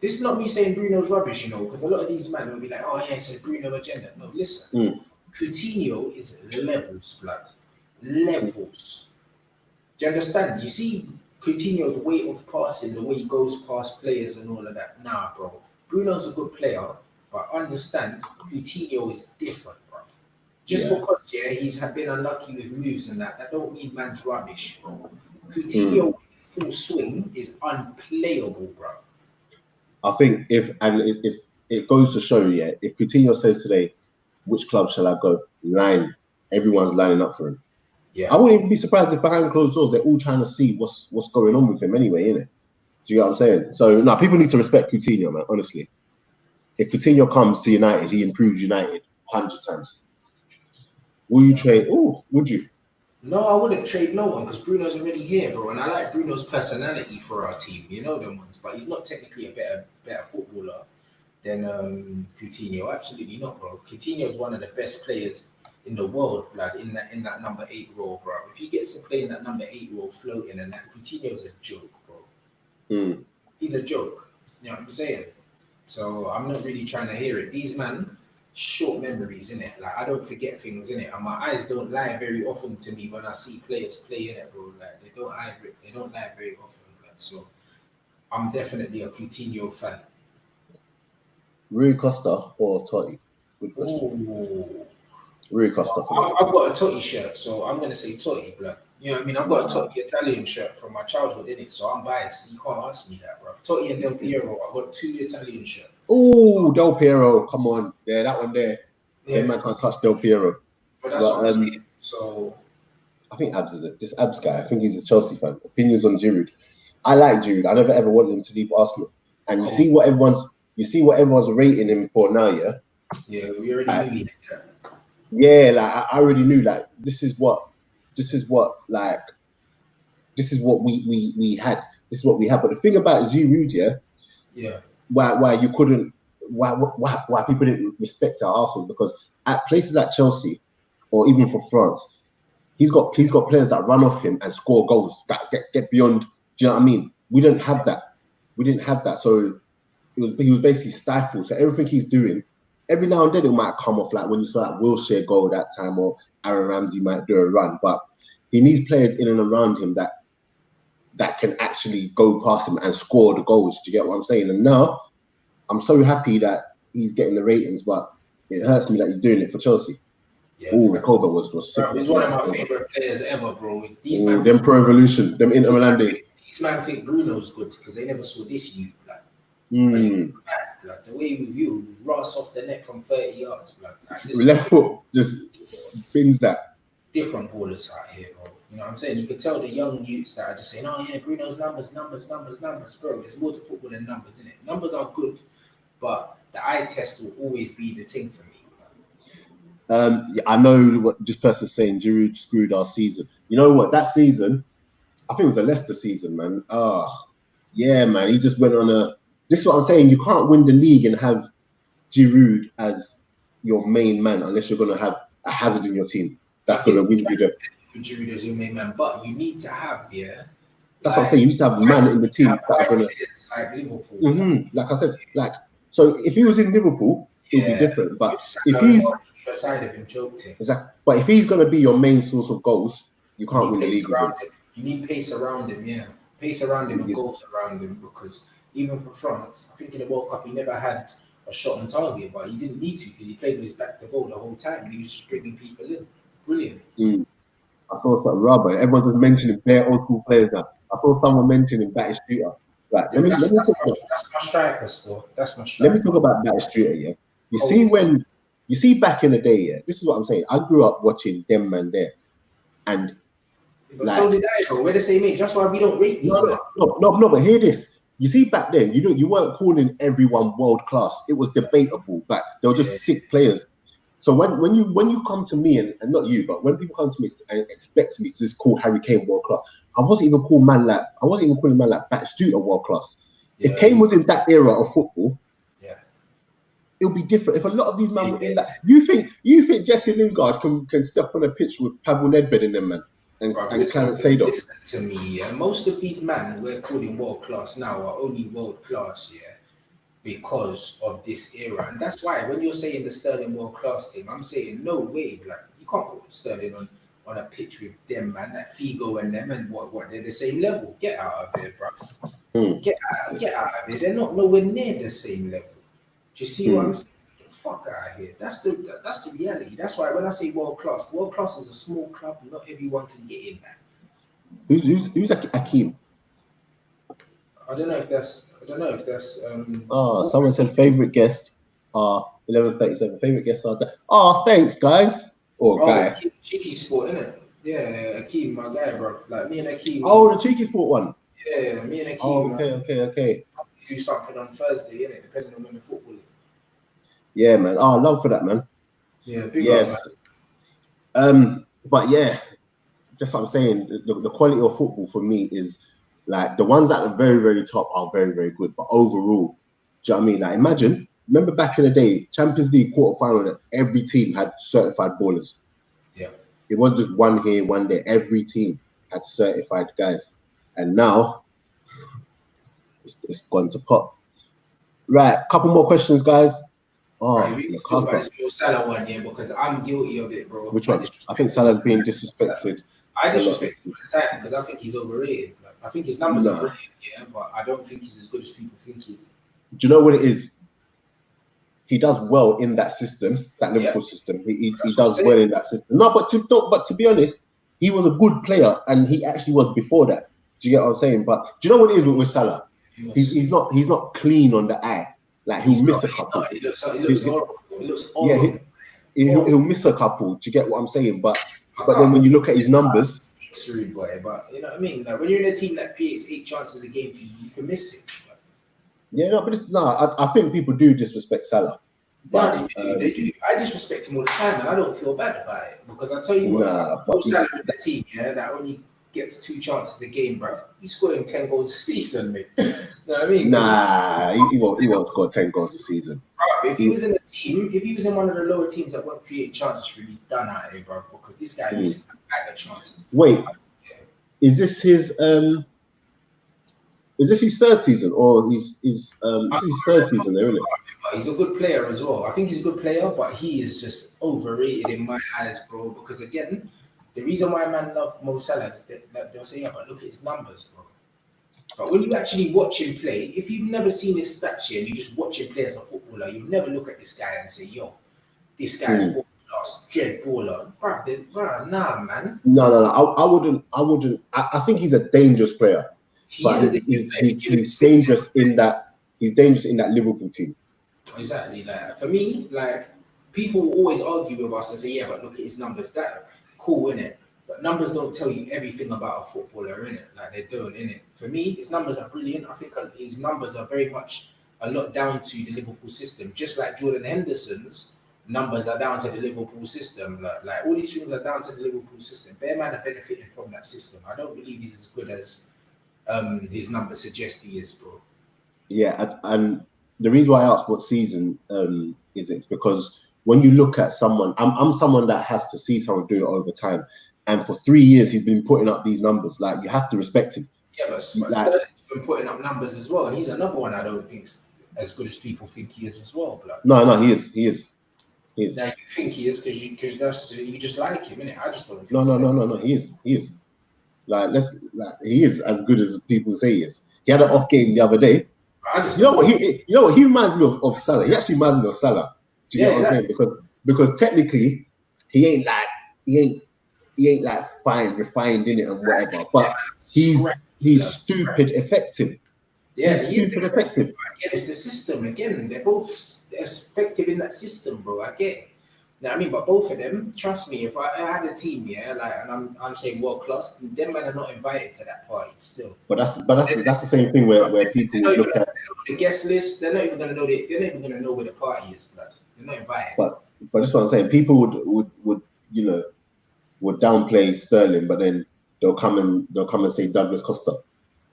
This is not me saying Bruno's rubbish, because a lot of these men will be like, oh, yeah, it's a Bruno agenda. No, listen. Coutinho is levels, blood. Levels. Do you understand? You see Coutinho's way of passing, the way he goes past players and all of that. Nah, bro. Bruno's a good player, but understand, Coutinho is different, bro. Just because, he's been unlucky with moves and that don't mean man's rubbish, bro. Coutinho full swing is unplayable, bro. I think it goes to show, if Coutinho says today, which club shall I go? Everyone's lining up for him. Yeah. I wouldn't even be surprised if behind closed doors they're all trying to see what's going on with him anyway, innit? Do you know what I'm saying? So no, people need to respect Coutinho, man, honestly. If Coutinho comes to United, he improves United 100 times. Will you trade? Oh, would you? No, I wouldn't trade no one because Bruno's already here, bro. And I like Bruno's personality for our team, them ones. But he's not technically a better footballer than Coutinho. Absolutely not, bro. Coutinho is one of the best players in the world, blood, in that number 8 role, bro. If he gets to play in that number 8 role floating and that, Coutinho's a joke, bro. He's a joke. You know what I'm saying? So I'm not really trying to hear it. These man, short memories, innit? Like, I don't forget things, innit? And my eyes don't lie very often to me when I see players play, innit, bro? Like, they don't lie very often, blood. So I'm definitely a Coutinho fan. Rui Costa or Totti? Good question. Ooh. Rui Costa. I've got a Totti shirt, so I'm going to say Totti, blood. You know what I mean? I've got a Totti Italian shirt from my childhood, innit? So I'm biased. You can't ask me that, bro. Totti and Del Piero, I've got 2 Italian shirts. Oh, Del Piero, come on. Yeah, that one there. Yeah, man can't touch Del Piero. But that's what I'm saying. So I think Abs is this Abs guy. I think he's a Chelsea fan. Opinions on Giroud. I like Giroud. I never ever wanted him to leave Arsenal. And you see what everyone's rating him for now, yeah. Yeah, we already knew he had that. Yeah, like I already knew, like this is what we had. This is what we had. But the thing about Giroud, yeah, why people didn't respect our Arsenal, because at places like Chelsea or even for France, he's got players that run off him and score goals that get beyond. Do you know what I mean? We didn't have that. So he was basically stifled. So everything he's doing, every now and then it might come off, like when you saw that Wilshere goal that time, or Aaron Ramsey might do a run, but he needs players in and around him that can actually go past him and score the goals. Do you get what I'm saying? And now I'm so happy that he's getting the ratings, but it hurts me that he's doing it for Chelsea. Yeah, Recoba was sick. Bro, he's one of my favorite players ever, bro. Them Pro Evolution, them Inter Milan days. These man think Bruno's good because they never saw this youth, like. Like the way you Ross off the net from 30 yards, like left foot just spins that. Different ballers out here, bro. You know what I'm saying? You could tell the young youths that are just saying, "Oh yeah, Bruno's numbers, bro." There's more to football than numbers, isn't it? Numbers are good, but the eye test will always be the thing for me. I know what this person's saying. Giroud screwed our season. You know what? That season, I think it was a Leicester season, man. Yeah, man. He just went on a. This is what I'm saying. You can't win the league and have Giroud as your main man unless you're going to have a Hazard in your team. That's going to win you the. Giroud as your main man, but you need to have That's what I'm saying. You need to have man in the team that are going to. Like Liverpool. Like I said, so if he was in Liverpool, it would be different. But if he's side of him, joked him. Exactly. But if he's going to be your main source of goals, you can't win the league with him. You need pace around him, pace around him and goals around him, because even for France, I think in the World Cup he never had a shot on target, but he didn't need to because he played with his back to goal the whole time and he was just bringing people in. Brilliant. I saw some rubber. Everyone's just mentioning bare old school players now. I saw someone mentioning Batty Streeter. Right, let me talk about that's my striker still. That's my striker. Let me talk about Batty Streeter, You see back in the day, this is what I'm saying. I grew up watching them man there. And but so did I, bro. We're the same age. That's why we don't rate these. No, but hear this. You see, back then, you weren't calling everyone world class. It was debatable. But they were just sick players. So when you come to me, and not you, but when people come to me and expect me to just call Harry Kane world class, I wasn't even calling man like Batty Streeter world class. If Kane was in that era of football, it'll be different. If a lot of these men were in that, you think Jesse Lingard can step on a pitch with Pavel Nedved in them, man, and Clarence Seedorf? Listen to me, most of these men we're calling world class now are only world class, because of this era, and that's why when you're saying the Sterling world class team, I'm saying no way, like you can't put Sterling on a pitch with them, man, like Figo and them, and what they're the same level. Get out of here, bro. Get out of here. They're not nowhere near the same level. Do you see what I'm saying? Get the fuck out of here. That's the reality. That's why when I say world class is a small club. Not everyone can get in there. Who's Akeem? I don't know if that's. Someone said favorite guest are 11:37. Favorite guests are that. Thanks guys. Guy. Cheeky Sport, innit? Yeah, Akeem, my guy, bro. Like me and Akeem. The Cheeky Sport one. Yeah, me and Akeem. Okay. Do something on Thursday, innit? Depending on when the football is. Yeah, man. Love for that, man. Yeah, big up, man. But yeah, just what I'm saying. The quality of football for me is like the ones at the very, very top are very, very good. But overall, do you know what I mean? Like remember back in the day, Champions League quarterfinal, that every team had certified ballers. Yeah. It wasn't just one here, one there. Every team had certified guys, and now it's gone to pot. Right, couple more questions, guys. Right, we talk about this Mo Salah one, because I'm guilty of it, bro. Which one? I think Salah's being disrespected. I disrespect him all the time because I think he's overrated. Like, I think his numbers are brilliant, but I don't think he's as good as people think he is. Do you know what it is? He does well in that system, that Liverpool system. He does well in that system. No, but to be honest, he was a good player, and he actually was before that. Do you get what I'm saying? But do you know what it is with Salah? He's not clean on the eye. Like he'll miss a couple. He looks horrible. He looks horrible. Yeah, he'll miss a couple. Do you get what I'm saying? But then when you look at his numbers, rude boy. But you know what I mean. Like when you're in a team that creates 8 chances a game for you, you can miss 6. Yeah, no, but I think people do disrespect Salah. But No, they do. I disrespect him all the time, and I don't feel bad about it because I tell you what, if I nah, put Salah in the team, that only gets 2 chances a game, bro. He's scoring 10 goals a season, mate. You know what I mean? Nah, he won't score 10 goals a season. Bro, if he was in a team, if he was in one of the lower teams that won't create chances for him, he's done out here, bro. Because this guy misses a bag of chances. Wait, is this his third season or this is his third season there, isn't it? He's a good player as well. I think he's a good player, but he is just overrated in my eyes, bro. Because again, the reason why man love Mo Salah is that they'll say, yeah, but look at his numbers, bro. But when you actually watch him play, if you've never seen his stats here and you just watch him play as a footballer, you never look at this guy and say, yo, this guy's world class, dread baller. Bro, nah, man. No. I wouldn't. I think he's a dangerous player. He's dangerous in that. He's dangerous in that Liverpool team. Exactly. Like for me, like people will always argue with us and say, yeah, but look at his numbers. That cool, innit? But numbers don't tell you everything about a footballer, innit? Like they don't, innit? For me, his numbers are brilliant. I think his numbers are very much a lot down to the Liverpool system. Just like Jordan Henderson's numbers are down to the Liverpool system. Like all these things are down to the Liverpool system. Bear man are benefiting from that system. I don't believe he's as good as his numbers suggest he is, bro. Yeah, and the reason why I asked what season is it's because when you look at someone, I'm someone that has to see someone do it over time, and for 3 years he's been putting up these numbers. Like you have to respect him. Yeah, but Sterling's been putting up numbers as well, and he's another one I don't think's as good as people think he is as well. Blood. No, he is. Now you think he is because you just like him, innit? I just don't think. No. He is. He is as good as people say he is. He had an off game the other day. You know what? He reminds me of Salah. He actually reminds me of Salah. Do you get what I'm saying? Because technically, he ain't like fine, refined in it and whatever. But he's stupid effective. Yeah, he's stupid effective. Again, it's the system. Again, they're both effective in that system, bro. I get it. You know what I mean? But both of them, trust me, if I had a team, and I'm saying world class, them men are not invited to that party still. But that's the same thing where people look at the guest list. They're not even gonna know they're not even gonna know where the party is, blood. They're not invited. But that's what I'm saying. People would downplay Sterling, but then they'll come and say Douglas Costa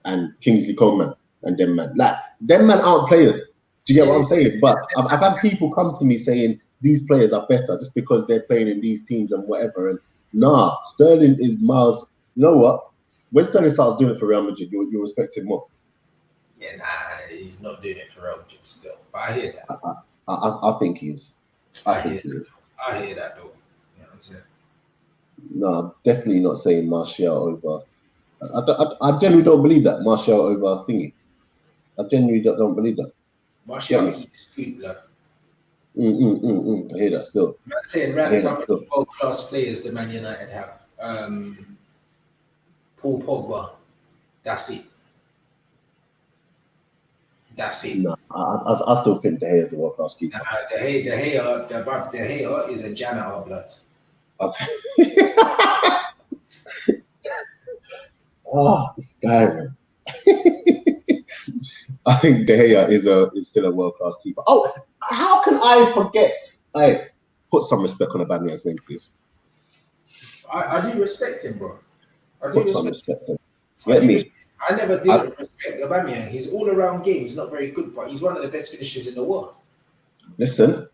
and Kingsley Coman and them man. Like them man aren't players. Do you get what I'm saying? But I've had people come to me saying these players are better just because they're playing in these teams and whatever. And nah, Sterling is miles. You know what? When Sterling starts doing it for Real Madrid, you'll respect him more. Yeah, nah, he's not doing it for Real Madrid still. But I hear that. I think he is. I think he is. I hear that though. You know what I'm saying? No, I'm definitely not saying Martial over. I genuinely don't believe that Martial over thingy. I genuinely don't believe that. Martial eats food, blood. I hear that still. I'm saying Rams how many world-class players the Man United have. Paul Pogba. That's it. No, I still think De Gea is a world-class keeper. De Gea is a janitor, blood. Oh, this guy, man. I think De Gea is still a world-class keeper. Oh, how can I forget? Hey, put some respect on Aubameyang's name, please. I do respect him, bro. Put some respect on him. I never did respect Aubameyang. His all-around game is not very good, but he's one of the best finishers in the world. Listen,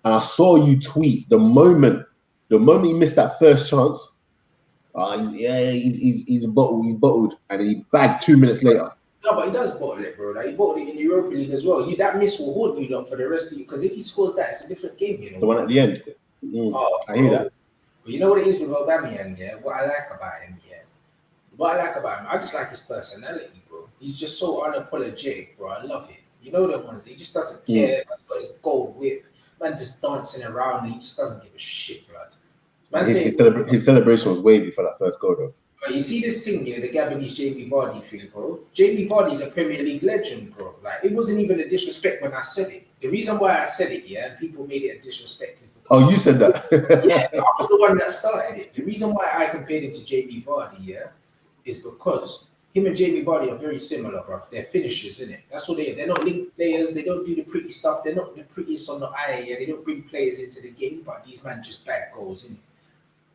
I saw you tweet the moment he missed that first chance. He's bottled, and he bagged 2 minutes later. No, but he does bottle it, bro. Like, he bottled it in the Europa League as well. That miss will haunt you lot for the rest of you, because if he scores that, it's a different game, you know. The one at the end. I hear that. But you know what it is with Aubameyang, yeah? What I like about him, I just like his personality, bro. He's just so unapologetic, bro. I love it. You know them ones. He just doesn't care. He's got his gold whip. Man just dancing around and he just doesn't give a shit, blood. His celebration was wavy for that first goal, though. But you see this thing here, the Gabonese Jamie Vardy thing, bro. Jamie Vardy's a Premier League legend, bro. Like, it wasn't even a disrespect when I said it. The reason why I said it, and people made it a disrespect is because... Oh, you said that? Yeah, I was the one that started it. The reason why I compared him to Jamie Vardy, is because him and Jamie Vardy are very similar, bruv. They're finishers, innit? That's what they are. They're not linked players. They don't do the pretty stuff. They're not the prettiest on the eye. Yeah, they don't bring players into the game, but these men just bag goals, innit?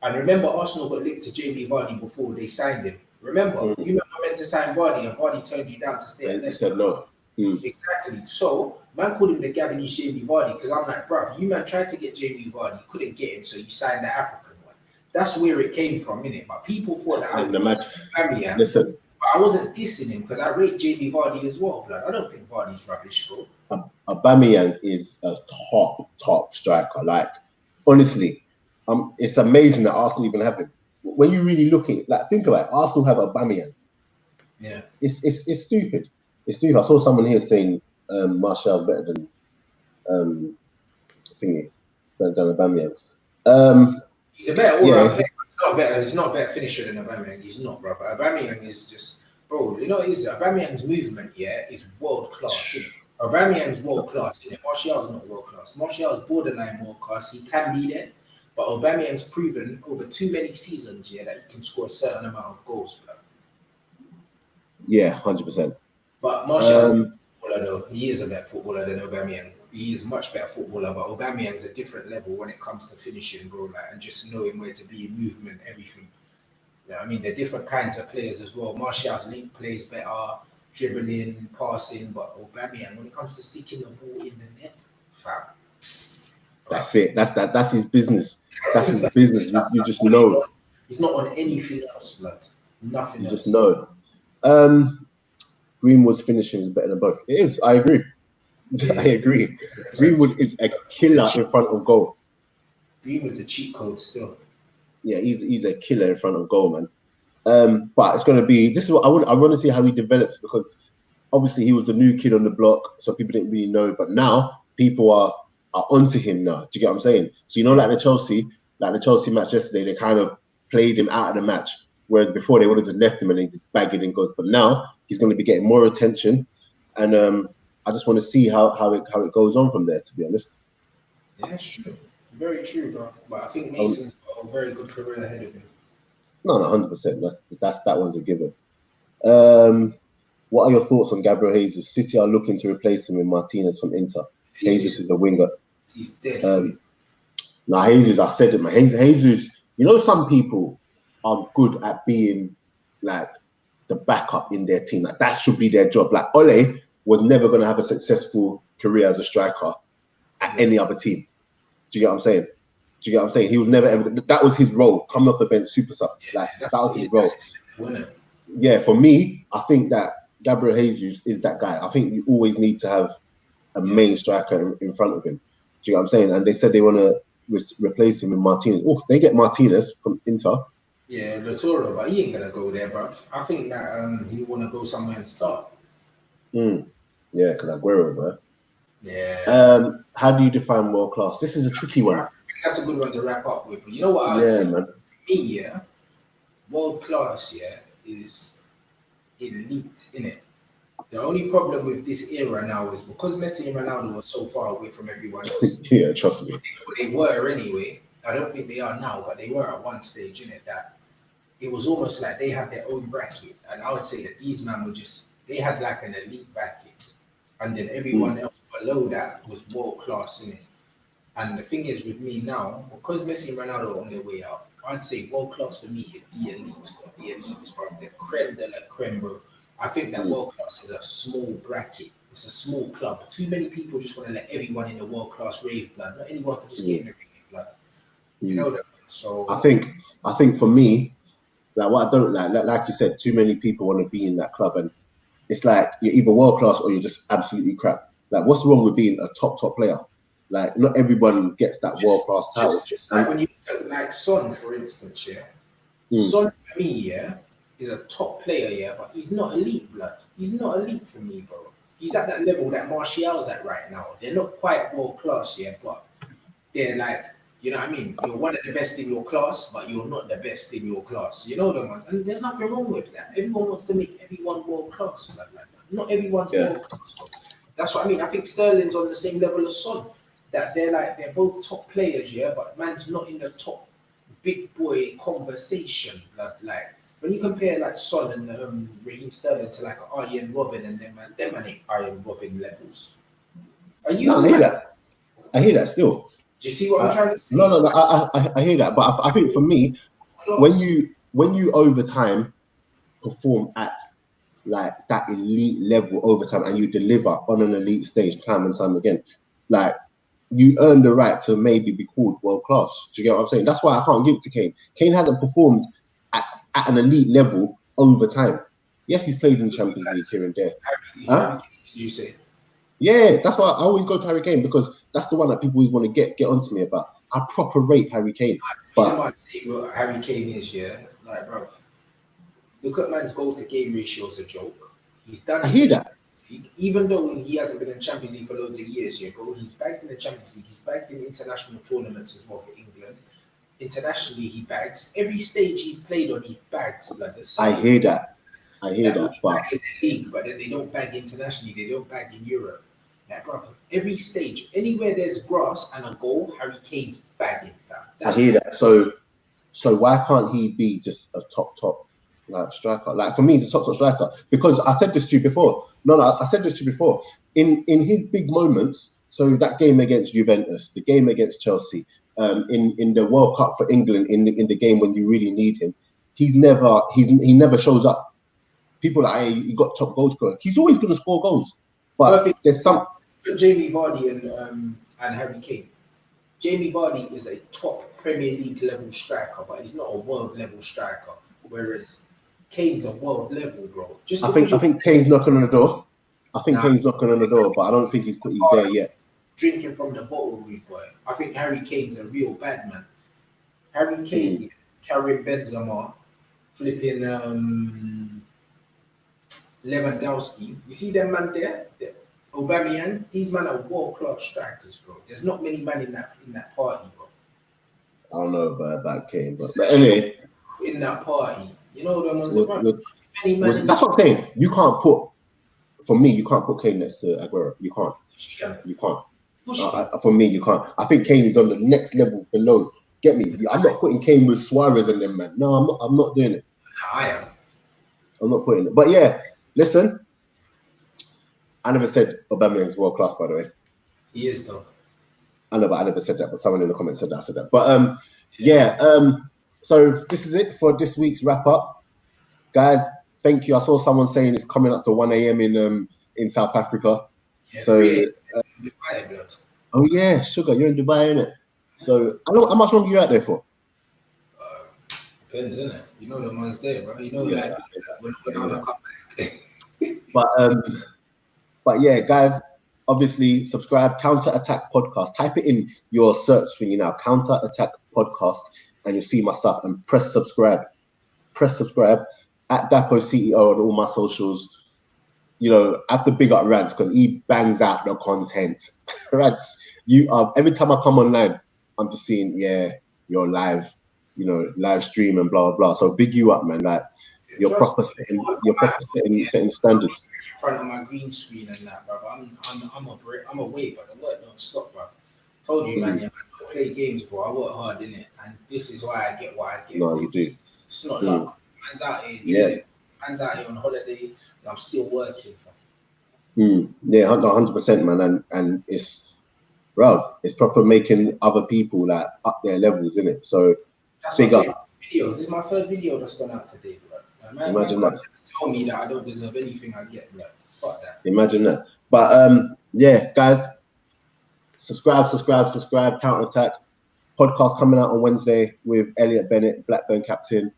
And remember, Arsenal got linked to Jamie Vardy before they signed him. Remember, you were meant to sign Vardy, and Vardy turned you down to stay at He Leicester. said no. Exactly. So, man called him the Gabonese Jamie Vardy because I'm like, bruv, you man tried to get Jamie Vardy, couldn't get him, so you signed the African one. That's where it came from, innit? But people thought that I was dissing Listen, but I wasn't dissing him because I rate Jamie Vardy as well, blood. I don't think Vardy's rubbish, bro. Aubameyang is a top striker. Like, honestly, it's amazing that Arsenal even have him. When you really look at it, like, think about it, Arsenal have Aubameyang. Yeah. It's stupid. It's stupid. I saw someone here saying Martial's better than Aubameyang. He's a better all-round player. He's not a better finisher than Aubameyang. He's not, bro. But Aubameyang is just, bro. You know what it is? Aubameyang's movement, is world class. Aubameyang's world class. Martial's not world class. Martial's borderline world class. He can be there, but Aubameyang's proven over too many seasons, that he can score a certain amount of goals, bro. Yeah, 100%. But Martial's a footballer, though. He is a better footballer than Aubameyang. He is a much better footballer, but Aubameyang's a different level when it comes to finishing, bro. Like, and just knowing where to be, movement, everything. You know what I mean? They're different kinds of players as well. Martial's link plays better, dribbling, passing, but Aubameyang, when it comes to sticking the ball in the net, fam. That's it. That's his business. That's his business. You just know. He's not on anything else, blood. Nothing you else. You just know. Greenwood's finishing is better than both. It is. I agree. I agree. Greenwood is a killer in front of goal. Greenwood's a cheat code still. Yeah, he's a killer in front of goal, man. But it's going to be. This is what I want to see how he develops, because obviously he was the new kid on the block, so people didn't really know. But now people are onto him now. Do you get what I'm saying? So like the Chelsea match yesterday, they kind of played him out of the match, whereas before they would have just left him and they just bagged it in goals. But now he's going to be getting more attention, and I just want to see how it goes on from there, to be honest. Yeah, it's true. Very true, bro. But I think Mason's got a very good career ahead of him. No, 100%. That one's a given. What are your thoughts on Gabriel Jesus? City are looking to replace him with Martinez from Inter. Jesus is a winger. He's dead. Jesus, I said it, man. Jesus, some people are good at being like the backup in their team. Like, that should be their job. Like, Ole was never going to have a successful career as a striker at any other team. Do you get what I'm saying? He was never ever. That was his role. Coming off the bench, super sub. That was his role. Yeah, for me, I think that Gabriel Jesus is that guy. I think you always need to have a main striker in front of him. Do you get what I'm saying? And they said they want to replace him with Martinez. Oh, they get Martinez from Inter. Yeah, Latoro, but he ain't gonna go there, bruv. I think that he want to go somewhere and start. Yeah, because Aguero, bro. Yeah. How do you define world class? This is a tricky one. I think that's a good one to wrap up with. You know what I would say? Man. For me, world class, is elite, innit? The only problem with this era now is because Messi and Ronaldo were so far away from everyone else. Yeah, trust me. They were anyway. I don't think they are now, but they were at one stage, innit? That it was almost like they had their own bracket, and I would say that these men were they had like an elite bracket, and then everyone else below that was world class, innit? And the thing is with me now, because Messi and Ronaldo are on their way out, I'd say world class for me is the elite of the elites, bro. The creme de la creme, bro. I think that world class is a small bracket. It's a small club. Too many people just want to let everyone in the world class rave, blood. Not anyone can just get in the rave, blood. You know that. So I think for me, like what I don't like you said, too many people want to be in that club, and it's like you're either world class or you're just absolutely crap. Like, what's wrong with being a top player? Like, not everyone gets that world class title. Just like when you look at like Son, for instance, Son for me, is a top player, but he's not elite, blood. He's not elite for me, bro. He's at that level that Martial's at right now. They're not quite world class, but they're like, you know what I mean? You're one of the best in your class, but you're not the best in your class. You know the ones, and there's nothing wrong with that. Everyone wants to make everyone world class, blood. Like that. Not everyone's world class. Bro. That's what I mean. I think Sterling's on the same level as Son. That they're both top players, but man's not in the top big boy conversation, blood. Like when you compare like Son and Raheem Sterling to like Arjen Robben and them man ain't Arjen Robben levels. Are No, you I hear mad? that. I hear that still. Do you see what I'm trying to say? No, I hear that. But I think for me, when you over time perform at like that elite level over time and you deliver on an elite stage time and time again, like you earn the right to maybe be called world class. Do you get what I'm saying? That's why I can't give it to Kane. Kane hasn't performed at an elite level over time. Yes, he's played in the Champions League here and there. Harry Kane, did you say? Yeah, that's why I always go to Harry Kane, because that's the one that people always want to get onto me about. I proper rate Harry Kane. The reason why I say what Harry Kane is, yeah, like, bro, look at man's goal to game ratio as a joke. He's done it. I hear that. League, even though he hasn't been in Champions League for loads of years, yeah, bro. He's bagged in the Champions League. He's bagged in international tournaments as well for England. Internationally, he bags. Every stage he's played on, he bags. Like, I hear that. I hear that. But in the league, but then they don't bag internationally. They don't bag in Europe. Like, bro, every stage, anywhere there's grass and a goal, Harry Kane's bagging, fam. I hear that. So why can't he be just a top like striker? Like for me, he's a top striker, because I said this to you before. No, I said this to you before. In his big moments, so that game against Juventus, the game against Chelsea, in the World Cup for England, in the game when you really need him, he never shows up. People are like, hey, he got top goal scorer. He's always going to score goals, but there's some. Jamie Vardy and Harry Kane. Jamie Vardy is a top Premier League level striker, but he's not a world level striker. Whereas Kane's a world level, bro. I think Kane's knocking on the door. Kane's knocking on the door, but I don't think he's there yet. Drinking from the bottle, rude boy. I think Harry Kane's a real bad man. Harry Kane, Karim Benzema, flipping Lewandowski. You see them man there? Aubameyang. These men are world class strikers, bro. There's not many men in that party, bro. I don't know about Kane, but anyway, in that party, you know them ones. That's what I'm saying. You can't put Kane next to Aguero. You can't. You can't. For me, you can't. I think Kane is on the next level below. Get me? I'm not putting Kane with Suarez and them, man. No, I'm not doing it. I am. I'm not putting it. But yeah, listen. I never said Aubameyang's world class, by the way. He is though. I know, but I never said that. But someone in the comments said that I said that. But so this is it for this week's wrap up, guys. Thank you. I saw someone saying it's coming up to 1 a.m. in South Africa. Yeah, so Dubai, blood. Oh yeah, sugar, you're in Dubai, innit? So how much longer are you out there for? Depends, innit? You know the man's there, bro. You know, like when I come back. But yeah, guys, obviously subscribe, Counter Attack Podcast. Type it in your search thingy now, Counter Attack Podcast, and you'll see my stuff. And press subscribe. Press subscribe at Dapo CEO on all my socials. You know, I have to big up Rants because he bangs out the content. Rants, every time I come online, I'm just seeing, you're live, live stream and blah blah blah. So big you up, man. Like you're proper setting standards. In front of my green screen and that, bro. I'm away, but the work don't stop, bro. Told you, man. Yeah, I play games, bro. I work hard in it, and this is why I get what I get. No, you do. It's not luck. Man's out here drilling. Man's out here on holiday, and I'm still working for. Yeah, 100%, man, and it's proper making other people like up their levels, isn't it? So that's big up. Videos. This is my third video that's gone out today, bro. Imagine that. Tell me that I don't deserve anything I get, bro. Fuck that. Imagine that. But yeah, guys, subscribe. Counter Attack podcast coming out on Wednesday with Elliot Bennett, Blackburn captain.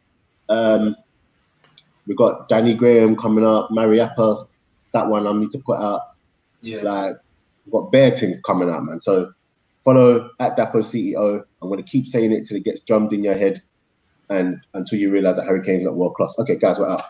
We got Danny Graham coming up, Mariappa. That one I need to put out. Yeah. Like we've got bare things coming out, man. So follow at Dapo CEO. I'm gonna keep saying it till it gets drummed in your head and until you realize that Harry Kane's not world class. Okay, guys, we're out.